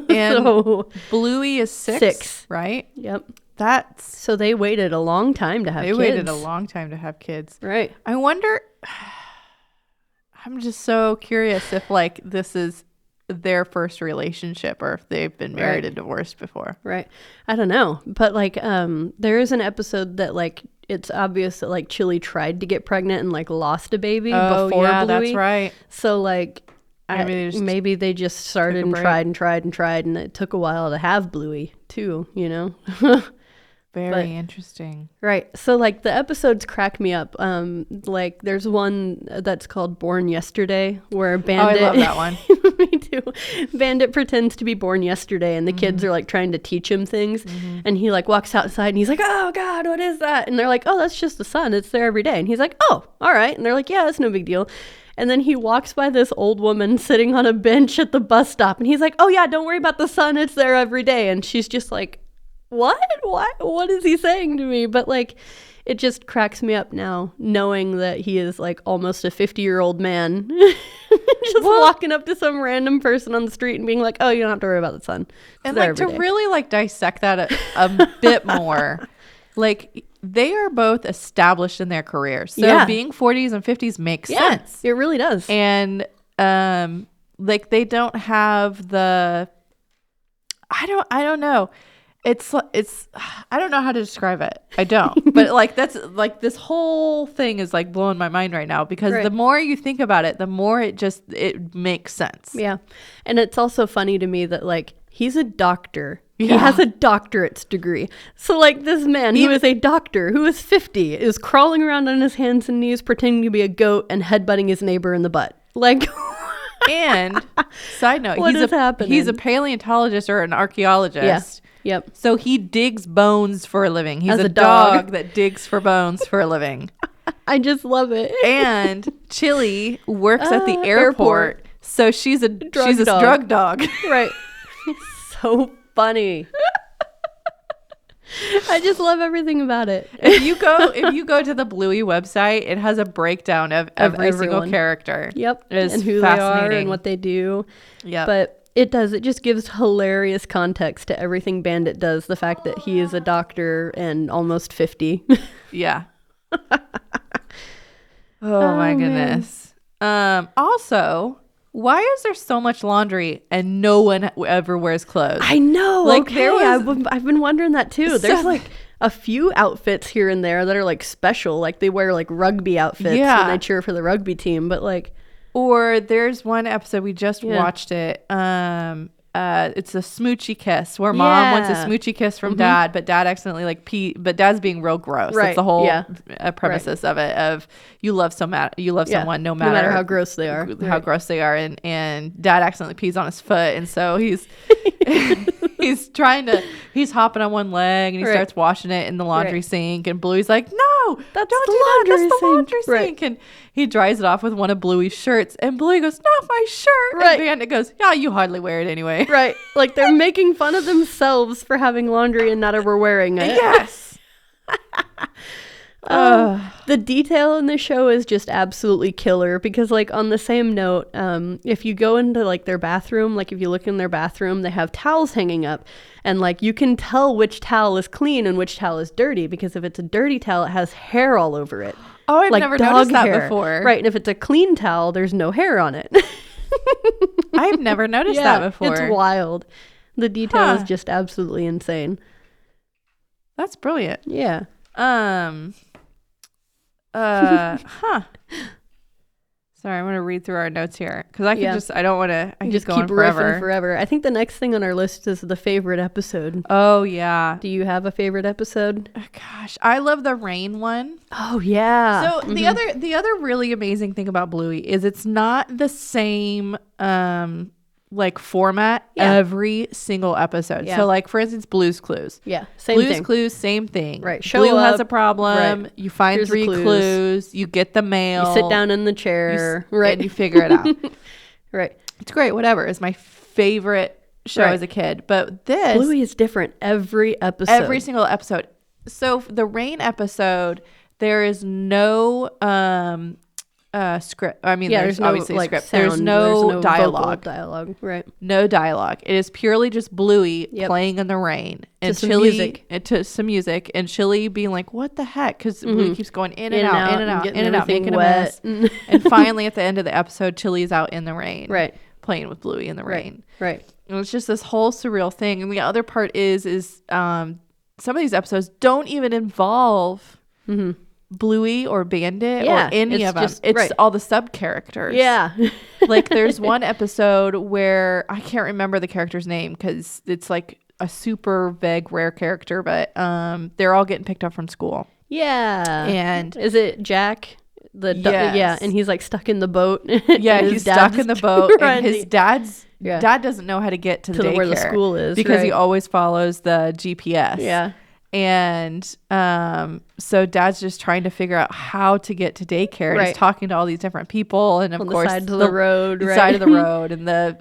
And So, Bluey is 6, Six. right? yep. That's So they waited a long time to have they kids. waited a long time to have kids. Right. I wonder I'm just so curious if like this is their first relationship or if they've been married and divorced before. Right. I don't know. But like there is an episode that like it's obvious that like Chili tried to get pregnant and like lost a baby before Bluey. That's right. So like maybe they just started and tried and it took a while to have Bluey too, you know. Very interesting. Right. So like the episodes crack me up. Like there's one that's called Born Yesterday where Bandit. Oh, I love that one. Me too. Bandit pretends to be born yesterday and the kids are like trying to teach him things and he like walks outside and he's like, oh God, what is that? And they're like, oh, that's just the sun. It's there every day. And he's like, oh, all right. And they're like, yeah, that's no big deal. And then he walks by this old woman sitting on a bench at the bus stop and he's like, oh yeah, don't worry about the sun. It's there every day. And she's just like, what is he saying to me? But like it just cracks me up now knowing that he is like almost a 50-year-old man just walking up to some random person on the street and being like, oh, you don't have to worry about the sun. It's and like to really like dissect that a bit more, like they are both established in their careers, so being 40s and 50s makes sense. It really does. And like they don't have the I don't know. It's I don't know how to describe it. I don't. But like that's like this whole thing is like blowing my mind right now because the more you think about it, the more it makes sense. Yeah. And it's also funny to me that like he's a doctor. Yeah. He has a doctorate's degree. So like this man who is a doctor who is 50 is crawling around on his hands and knees pretending to be a goat and headbutting his neighbor in the butt. Like and side note, he's a paleontologist or an archaeologist. Yeah. Yep. So he digs bones for a living. He's a dog that digs for bones for a living. I just love it. And Chili works at the airport. So she's a drug dog. Right. So funny. I just love everything about it. If you go to the Bluey website, it has a breakdown of every single character. Yep. And who they are and what they do. Yeah. But it just gives hilarious context to everything Bandit does. The fact that he is a doctor and almost 50. Yeah. Oh my goodness. Also, why is there so much laundry and no one ever wears clothes? I know. Like I've been wondering that too. There's like a few outfits here and there that are like special. Like they wear like rugby outfits when they cheer for the rugby team. But like, or there's one episode we just watched it. It's a smoochy kiss where mom wants a smoochy kiss from dad, but dad accidentally like but dad's being real gross. Right. That's the whole premises of it. Of you love someone no matter how gross they are, and dad accidentally pees on his foot, and so he's he's hopping on one leg and he starts washing it in the laundry sink, and Bluey's like, no, that's the laundry sink, and he dries it off with one of Bluey's shirts, and Bluey goes, not my shirt, and Bandit goes, yeah, you hardly wear it anyway. Right. Like they're making fun of themselves for having laundry and not ever wearing it. Yes. The detail in the show is just absolutely killer because like on the same note, if you go into like their bathroom, like if you look in their bathroom, they have towels hanging up and like you can tell which towel is clean and which towel is dirty because if it's a dirty towel, it has hair all over it. Oh, I've never noticed that before. Right. And if it's a clean towel, there's no hair on it. I've never noticed that before. It's wild. The detail is just absolutely insane. That's brilliant. Yeah. Sorry, I'm going to read through our notes here because I can I don't want to, I just keep riffing forever. I think the next thing on our list is the favorite episode. Oh, yeah. Do you have a favorite episode? Oh, gosh, I love the rain one. Oh, yeah. So the other really amazing thing about Bluey is it's not the same, like format every single episode. So like for instance, Blue's Clues. Yeah, same Blue's thing. Clues, same thing. Right. Blue has a problem. You find Here's 3 clues. You get the mail. You sit down in the chair. And you figure it out. Right. It's great. Whatever. It's my favorite show as a kid. But this Bluey is different every episode. Every single episode. So the rain episode, there is no script. I mean, there's obviously like script. Sound. There's no dialogue. Right. No dialogue. It is purely just Bluey playing in the rain and Chili to some music and Chili being like, "What the heck?" Because Bluey keeps going in and out, making a mess. And finally, at the end of the episode, Chili's out in the rain. Right. playing with Bluey in the rain. Right. And it's just this whole surreal thing. And the other part is some of these episodes don't even involve Bluey or Bandit or any of them. It's all the sub characters. Yeah. Like there's one episode where I can't remember the character's name because it's like a super vague, rare character, but they're all getting picked up from school. Yeah. And is it Jack? Yeah, and he's like stuck in the boat. Yeah, he's stuck in the boat, and his dad doesn't know how to get to the daycare where the school is because he always follows the GPS. Yeah. And so dad's just trying to figure out how to get to daycare. He's talking to all these different people, and of course the sides of the road, side of the road, and the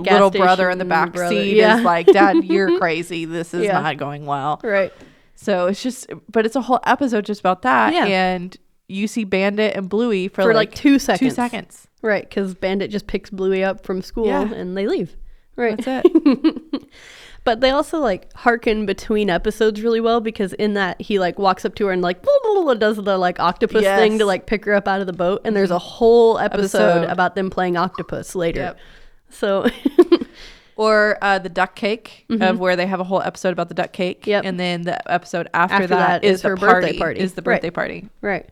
little brother in the back seat is like, "Dad, you're crazy. This is not going well." Right. So it's just, but it's a whole episode just about that, and you see Bandit and Bluey for like 2 seconds. 2 seconds. Right, because Bandit just picks Bluey up from school and they leave. Right. That's it. But they also like hearken between episodes really well because in that he like walks up to her and like blah, blah, blah, does the like octopus thing to like pick her up out of the boat. And there's a whole episode about them playing octopus later. Yep. So... Or the duck cake of where they have a whole episode about the duck cake. Yep. And then the episode after that is her birthday party. Is the birthday party. Right.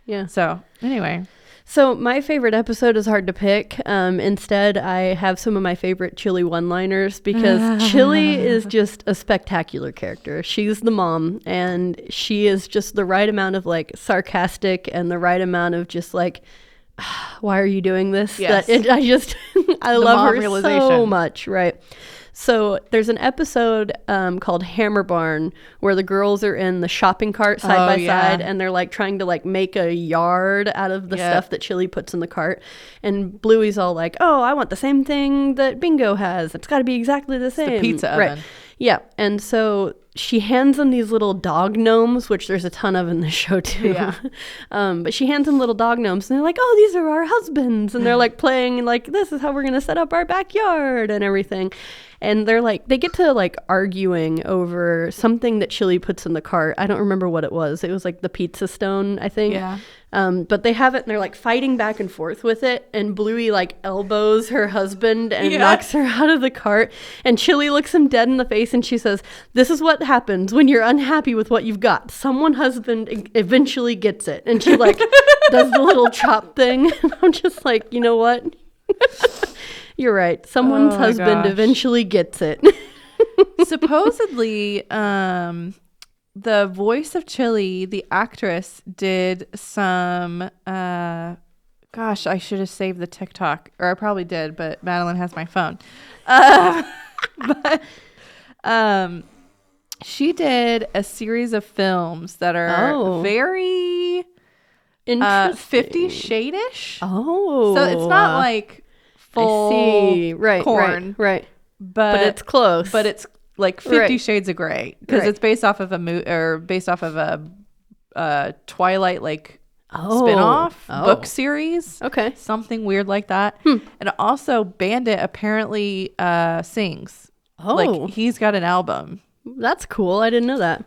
Yeah. So anyway. So my favorite episode is hard to pick. Instead, I have some of my favorite Chili one-liners because Chili is just a spectacular character. She's the mom, and she is just the right amount of like sarcastic and the right amount of just like, why are you doing this? Yes. I love her so much. Right. So there's an episode called Hammer Barn where the girls are in the shopping cart side by side and they're like trying to like make a yard out of the stuff that Chili puts in the cart. And Bluey's all like, oh, I want the same thing that Bingo has. It's got to be exactly the same. The pizza oven. Yeah. And so she hands them these little dog gnomes, which there's a ton of in the show too. Yeah. But she hands them little dog gnomes and they're like, oh, these are our husbands. And they're like playing like, this is how we're going to set up our backyard and everything. And they're like, they get to like arguing over something that Chili puts in the cart. I don't remember what it was. It was like the pizza stone, I think. Yeah. But they have it and they're like fighting back and forth with it. And Bluey like elbows her husband and knocks her out of the cart. And Chili looks him dead in the face and she says, this is what happens when you're unhappy with what you've got. Someone husband eventually gets it. And she like does the little chop thing. And I'm just like, you know what? You're right. Someone's husband eventually gets it. Supposedly, the voice of Chili, the actress, did some gosh, I should have saved the TikTok, or I probably did, but Madeline has my phone. But she did a series of films that are very 50 Shade-ish. Oh. So it's not like full corn. Right. But it's close. But it's like 50 Shades of Grey because it's based off of a Twilight like spin-off book series. Okay. Something weird like that. And also Bandit apparently sings. Oh. Like he's got an album. That's cool. I didn't know that.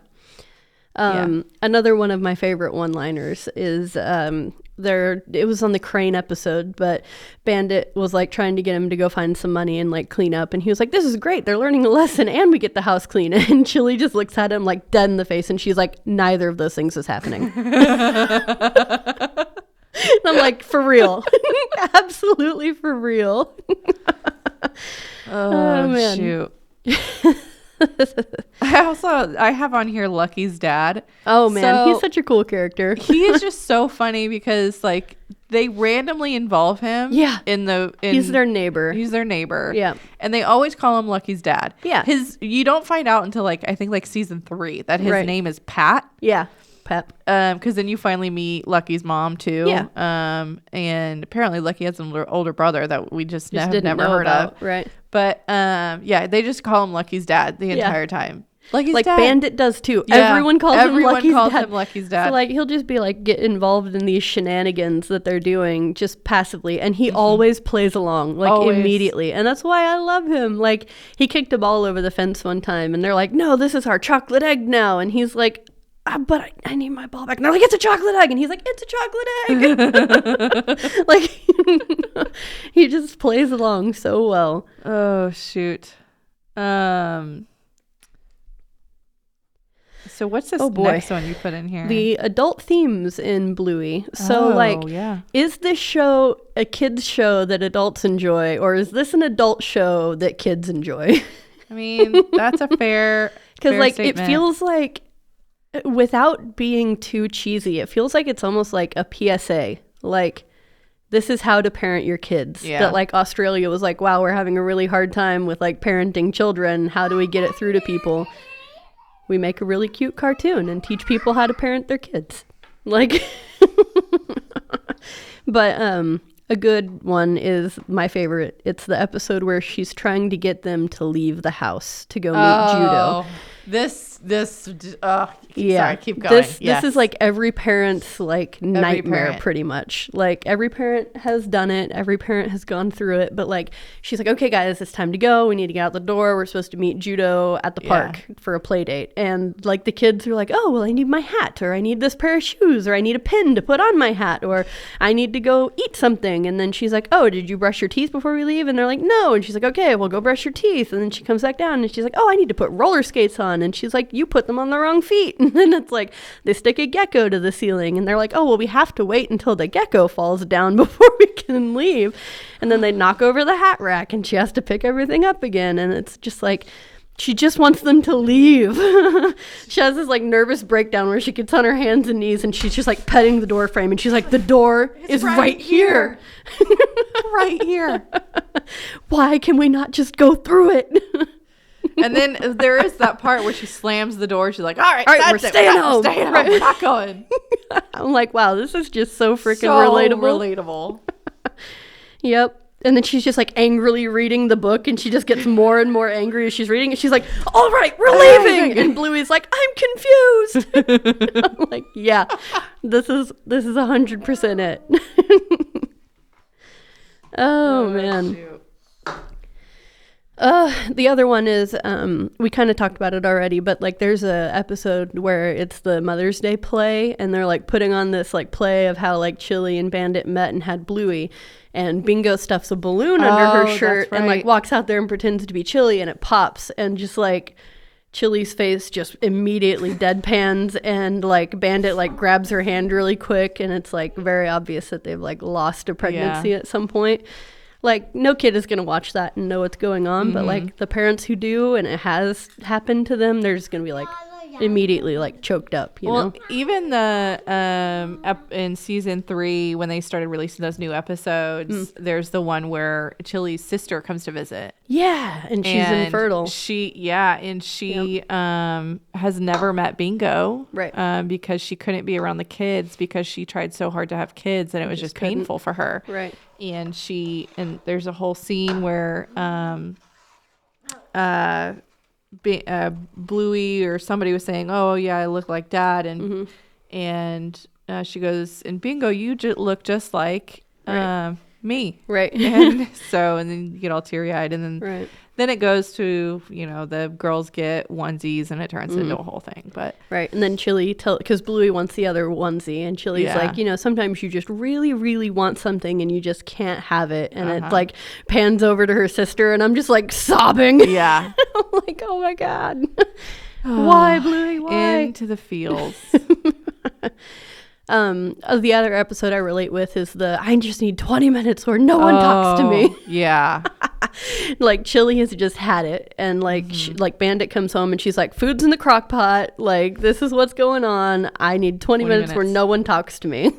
Another one of my favorite one-liners is it was on the crane episode, but Bandit was like trying to get him to go find some money and like clean up, and he was like, this is great, they're learning a lesson and we get the house clean. And Chili just looks at him like dead in the face and she's like, neither of those things is happening. And I'm like, for real. Absolutely for real. Oh man. Shoot. I have on here Lucky's dad. Oh man, he's such a cool character. He is just so funny because like they randomly involve him. Yeah. He's their neighbor. He's their neighbor. Yeah. And they always call him Lucky's dad. Yeah. You don't find out until like I think like season 3 that his name is Pat. Yeah. Pep. Because then you finally meet Lucky's mom too. Yeah. And apparently Lucky has an older brother that we just have never know heard about. of. Right. But they just call him Lucky's dad the entire time. Lucky's like dad. Bandit does too. Yeah. Everyone calls him Lucky's dad. So like he'll just be like get involved in these shenanigans that they're doing just passively, and he always plays along immediately, and that's why I love him. Like he kicked a ball over the fence one time, and they're like, "No, this is our chocolate egg now," and he's like, but I need my ball back. And they're like, it's a chocolate egg. And he's like, it's a chocolate egg. Like, he just plays along so well. Oh, shoot. So what's this next one you put in here? The adult themes in Bluey. So is this show a kids show that adults enjoy, or is this an adult show that kids enjoy? I mean, that's a fair because like statement. It feels like, without being too cheesy, it feels like it's almost like a PSA. Like, this is how to parent your kids. Yeah. That like Australia was like, wow, we're having a really hard time with like parenting children. How do we get it through to people? We make a really cute cartoon and teach people how to parent their kids. Like, but a good one is my favorite. It's the episode where she's trying to get them to leave the house to go meet judo. Sorry, keep going. This is like every parent's like nightmare, pretty much. Like, every parent has done it. Every parent has gone through it. But like, she's like, okay, guys, it's time to go. We need to get out the door. We're supposed to meet judo at the park for a play date. And like, the kids are like, oh, well, I need my hat, or I need this pair of shoes, or I need a pin to put on my hat, or I need to go eat something. And then she's like, oh, did you brush your teeth before we leave? And they're like, no. And she's like, okay, well, go brush your teeth. And then she comes back down and she's like, oh, I need to put roller skates on. And she's like, you put them on the wrong feet. And then it's like, they stick a gecko to the ceiling and they're like, oh, well, we have to wait until the gecko falls down before we can leave. And then they knock over the hat rack and she has to pick everything up again. And it's just like, she just wants them to leave. She has this like nervous breakdown where she gets on her hands and knees and she's just like petting the door frame and she's like, the door is right here. Right here. Why can we not just go through it? And then there is that part where she slams the door. She's like, all right, we're staying home. Right. We're not going. I'm like, wow, this is just so freaking relatable. Yep. And then she's just like angrily reading the book and she just gets more and more angry as she's reading it. She's like, all right, we're leaving. And Bluey's like, I'm confused. I'm like, yeah, this is 100% it. Oh, man. Shoot. The other one is, we kind of talked about it already, but like there's a episode where it's the Mother's Day play and they're like putting on this like play of how like Chili and Bandit met and had Bluey, and Bingo stuffs a balloon under her shirt and like walks out there and pretends to be Chili and it pops and just like Chili's face just immediately deadpans and like Bandit like grabs her hand really quick and it's like very obvious that they've like lost a pregnancy at some point. Like, no kid is going to watch that and know what's going on, but like the parents who do and it has happened to them, they're just going to be like immediately like choked up, you know? Even the in season 3 when they started releasing those new episodes, there's the one where Chili's sister comes to visit. Yeah, and she's infertile. She has never met Bingo, right? Because she couldn't be around the kids because she tried so hard to have kids and it was just painful for her, right? And there's a whole scene where Bluey or somebody was saying, "Oh yeah, I look like Dad," and she goes, "And Bingo, you look just like me," right? And then you get all teary eyed, and then it goes to the girls get onesies, and it turns into a whole thing. But and then Chili because Bluey wants the other onesie, and Chili's like, sometimes you just really, really want something, and you just can't have it, and it like pans over to her sister, and I'm just like sobbing. Yeah, I'm like, oh my god, why Bluey? Why? Into the fields. The other episode I relate with is I just need 20 minutes where no one talks to me. Yeah. Like Chili has just had it, and like like Bandit comes home and she's like, food's in the crock pot, like this is what's going on, I need 20 minutes where no one talks to me.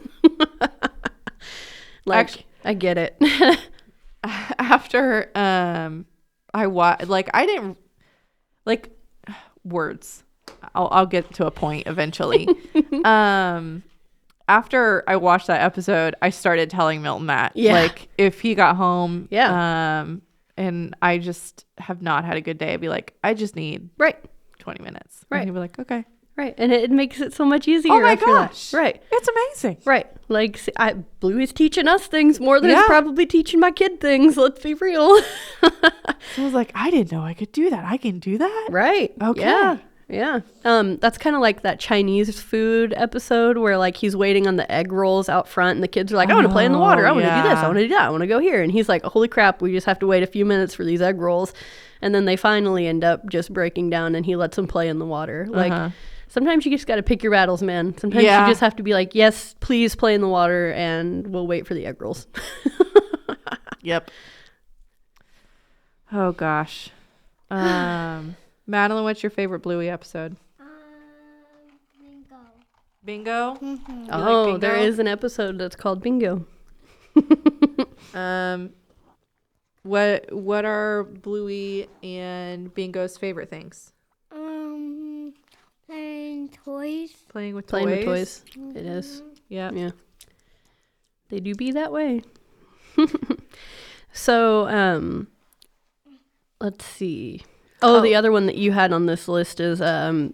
Like, actually, I get it. After I didn't like words. I'll get to a point eventually. After I watched that episode, I started telling Milton that. Yeah. Like, if he got home, and I just have not had a good day, I'd be like, I just need 20 minutes. Right. And he'd be like, okay. Right. And it makes it so much easier. Oh my after gosh. That. Right. It's amazing. Right. Like, Bluey's teaching us things more than he's probably teaching my kid things. Let's be real. So I was like, I didn't know I could do that. I can do that? Right. Okay. Yeah. Yeah. That's kind of like that Chinese food episode where like he's waiting on the egg rolls out front and the kids are like, I want to play in the water. I want to do this. I want to do that. I want to go here. And he's like, holy crap, we just have to wait a few minutes for these egg rolls. And then they finally end up just breaking down and he lets them play in the water. Like sometimes you just got to pick your battles, man. Sometimes you just have to be like, yes, please play in the water and we'll wait for the egg rolls. Yep. Oh gosh. Madeline, what's your favorite Bluey episode? Bingo. Bingo? Mm-hmm. Oh, Bingo? there is an episode that's called Bingo. What are Bluey and Bingo's favorite things? Playing toys. Playing with toys. It is. Yeah. Yeah. They do be that way. So, let's see. Oh, the other one that you had on this list is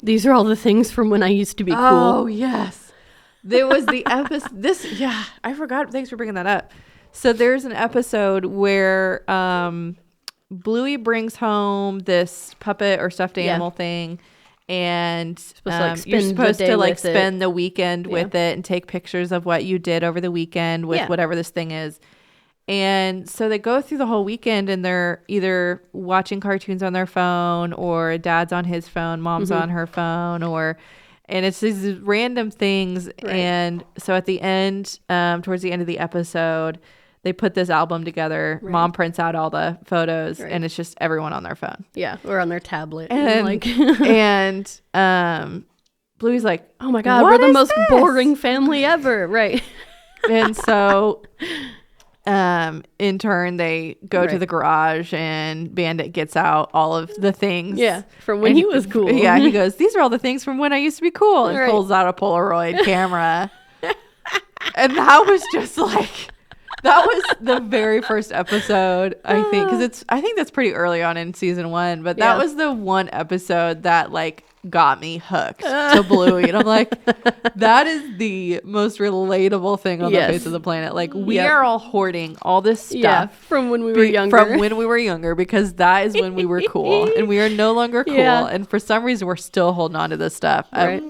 these are all the things from when I used to be cool. Oh, yes. There was the episode. I forgot. Thanks for bringing that up. So there's an episode where Bluey brings home this puppet or stuffed animal thing. And you're supposed to like spend the weekend with it and take pictures of what you did over the weekend with whatever this thing is. And so they go through the whole weekend and they're either watching cartoons on their phone or dad's on his phone, mom's on her phone, and it's these random things. Right. And so at the end, towards the end of the episode, they put this album together. Right. Mom prints out all the photos and it's just everyone on their phone. Yeah. Or on their tablet. And like, and Bluey's like, oh my God, we're the most boring family ever. Right. And so in turn they go to the garage and Bandit gets out all of the things from when he was cool. He goes, these are all the things from when I used to be cool, and pulls out a Polaroid camera. And that was just like, that was the very first episode, I think, because I think that's pretty early on in season 1, but that was the one episode that like got me hooked to Bluey. And I'm like, that is the most relatable thing on the face of the planet. Like, we are all hoarding all this stuff from when we were younger. Because that is when we were cool, and we are no longer cool. And for some reason, we're still holding on to this stuff. Right.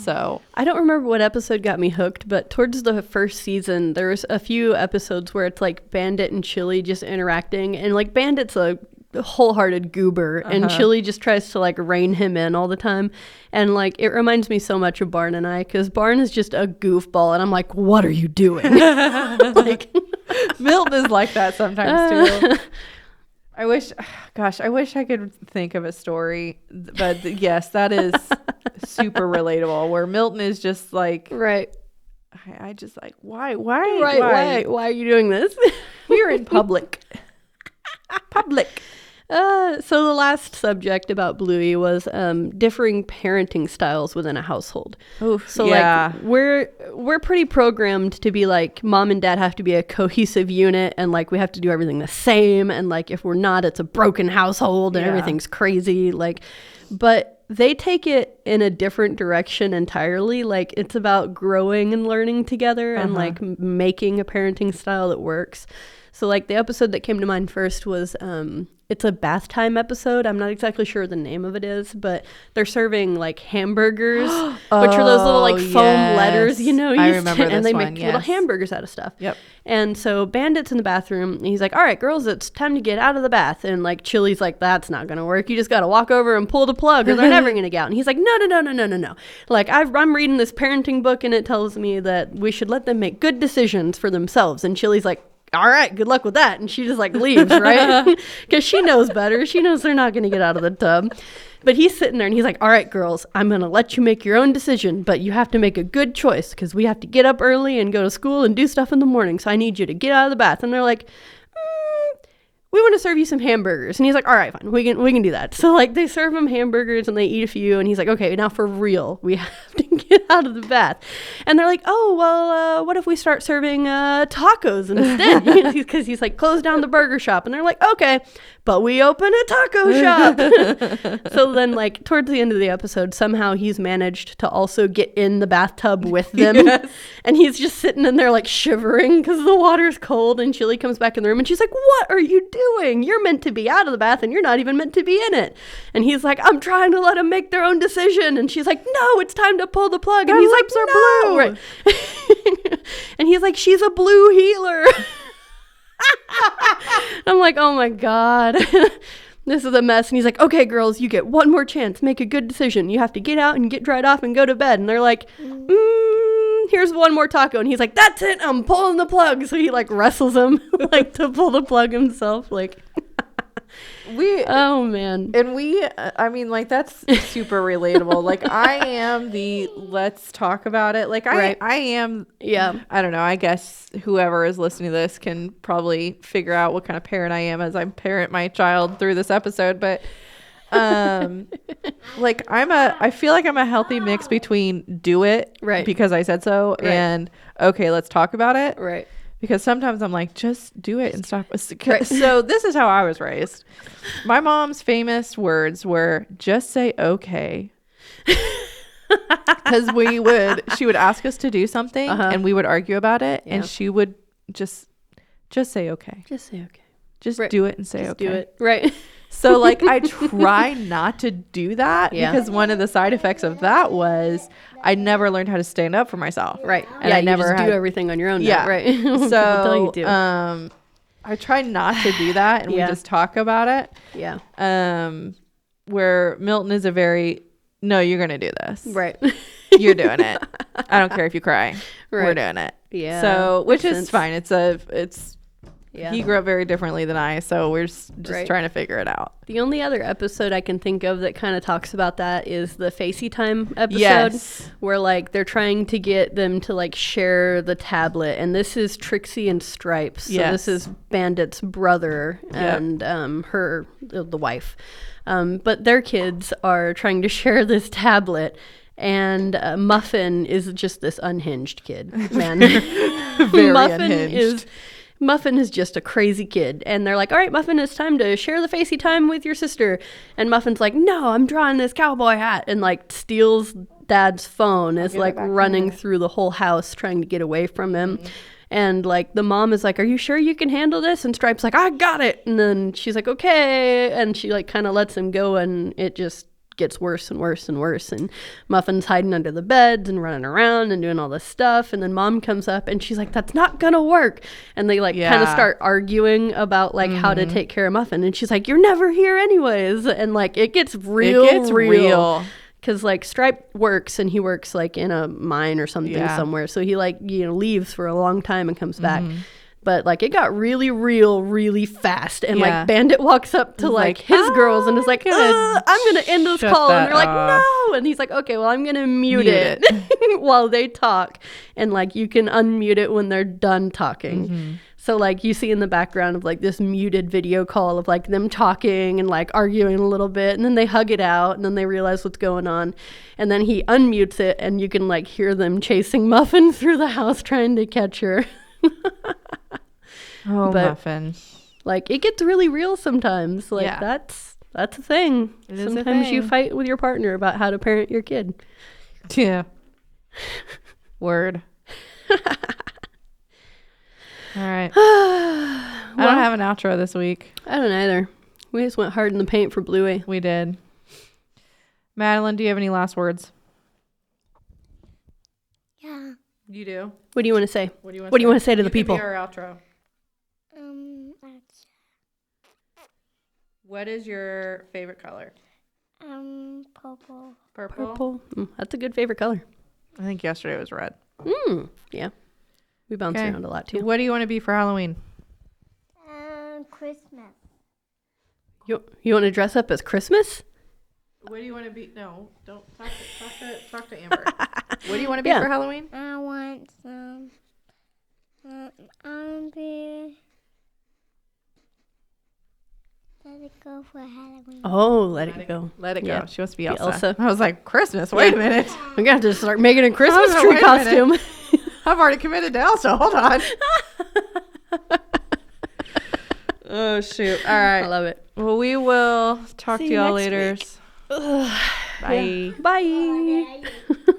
So I don't remember what episode got me hooked, but towards the first season, there's a few episodes where it's like Bandit and Chili just interacting, and like Bandit's a wholehearted goober and Chili just tries to like rein him in all the time, and like it reminds me so much of Barn and I, because Barn is just a goofball and I'm like, what are you doing? Like Milton is like that sometimes too. I wish I could think of a story, but yes, that is super relatable, where Milton is just like, I just like, why are you doing this? We're in public. So the last subject about Bluey was differing parenting styles within a household. Like we're pretty programmed to be like, mom and dad have to be a cohesive unit, and like we have to do everything the same, and like if we're not, it's a broken household and everything's crazy. Like, but they take it in a different direction entirely. Like, it's about growing and learning together and like making a parenting style that works. So like the episode that came to mind first was it's a bath time episode. I'm not exactly sure the name of it is, but they're serving like hamburgers, which are those little like foam letters, you know. I remember this and they one, make little hamburgers out of stuff. Yep. And so Bandit's in the bathroom and he's like, all right, girls, it's time to get out of the bath. And like Chili's like, that's not going to work. You just got to walk over and pull the plug or they're never going to get out. And he's like, no. Like I'm reading this parenting book and it tells me that we should let them make good decisions for themselves. And Chili's like, all right, good luck with that. And she just like leaves, right? Because she knows better. She knows they're not going to get out of the tub. But he's sitting there and he's like, all right, girls, I'm going to let you make your own decision, but you have to make a good choice because we have to get up early and go to school and do stuff in the morning. So I need you to get out of the bath. And they're like, we want to serve you some hamburgers. And he's like, all right, fine, we can do that. So like they serve him hamburgers and they eat a few. And he's like, okay, now for real, we have to get get out of the bath. And they're like, oh, well, what if we start serving tacos instead? Because he's like, close down the burger shop. And they're like, okay, but we open a taco shop. So then, like, towards the end of the episode, somehow he's managed to also get in the bathtub with them. Yes. And he's just sitting in there, like, shivering because the water's cold. And Chili comes back in the room and she's like, what are you doing? You're meant to be out of the bath and you're not even meant to be in it. And he's like, I'm trying to let them make their own decision. And she's like, no, it's time to pull the plug. And he's like, no. Blue. Right. And he's like, she's a blue healer. I'm like, oh my God. This is a mess. And he's like, okay, girls, you get one more chance. Make a good decision. You have to get out and get dried off and go to bed. And they're like, here's one more taco. And he's like, that's it. I'm pulling the plug. So he like wrestles him like to pull the plug himself. Like, oh man. And I mean, like, that's super relatable. Like, I am let's talk about it. Like, I am, I don't know, I guess whoever is listening to this can probably figure out what kind of parent I am as I parent my child through this episode. But like, I feel like I'm a healthy mix between do it because I said so and okay, let's talk about it. Right. Because sometimes I'm like, just do it and stop. So this is how I was raised. My mom's famous words were, just say okay. Because she would ask us to do something and we would argue about it. Yeah. And she would just say okay. Just say okay. Just do it and say okay. Do it. Right. So like I try not to do that because one of the side effects of that was I never learned how to stand up for myself. Right. And I never do everything on your own. Yeah. Now, right. So you do. I try not to do that and we just talk about it. Yeah. Where Milton is no, you're going to do this. Right. You're doing it. I don't care if you cry. Right. We're doing it. Yeah. So, which is fine. He grew up very differently than I, so we're just trying to figure it out. The only other episode I can think of that kind of talks about that is the Facey Time episode, where like they're trying to get them to like share the tablet, and this is Trixie and Stripes. So this is Bandit's brother and the wife, but their kids are trying to share this tablet. And Muffin is just this unhinged kid, man. Very unhinged. Muffin is just a crazy kid. And they're like, all right, Muffin, it's time to share the Facey Time with your sister. And Muffin's like, no, I'm drawing this cowboy hat. And like steals Dad's phone, is like running through the whole house trying to get away from him. Mm-hmm. And like the mom is like, are you sure you can handle this? And Stripe's like, I got it. And then she's like, okay. And she like kind of lets him go, and it just gets worse and worse and worse. And Muffin's hiding under the beds and running around and doing all this stuff. And then Mom comes up and she's like, that's not gonna work. And they like kind of start arguing about like how to take care of Muffin. And she's like, you're never here anyways. And like it gets real. Because like Stripe works, and he works like in a mine or something somewhere. So he like, leaves for a long time and comes back. But like it got really real really fast, and like Bandit walks up to like his girls and is like, I'm gonna end this call, and they're like, no, and he's like, okay, well, I'm gonna mute it while they talk, and like you can unmute it when they're done talking. So like you see in the background of like this muted video call of like them talking and like arguing a little bit, and then they hug it out, and then they realize what's going on, and then he unmutes it, and you can like hear them chasing Muffin through the house trying to catch her. But, Muffin. Like it gets really real sometimes. Like that's a thing. Sometimes you fight with your partner about how to parent your kid. Yeah. Word. All right. I don't have an outro this week. I don't either. We just went hard in the paint for Bluey. We did. Madeline, do you have any last words? Yeah. You do? What do you want to say? What do you want to say to the people? Give me our outro. What is your favorite color? Purple. Purple. That's a good favorite color. I think yesterday was red. Yeah. We bounce around a lot too. What do you want to be for Halloween? Christmas. You want to dress up as Christmas? What do you want to be? No, don't talk to Amber. What do you want to be for Halloween? I want some. I want to be Let it go for Halloween. Oh, let it go. Let it Yeah. go. She wants to be Be Elsa. Elsa. I was like, Christmas. Wait a minute. I'm going to have to start making a Christmas like, tree wait a minute. costume. I've already committed to Elsa. Hold on. Oh, shoot. All right. I love it. Well, we will talk See to you y'all next later. week. Bye. Bye.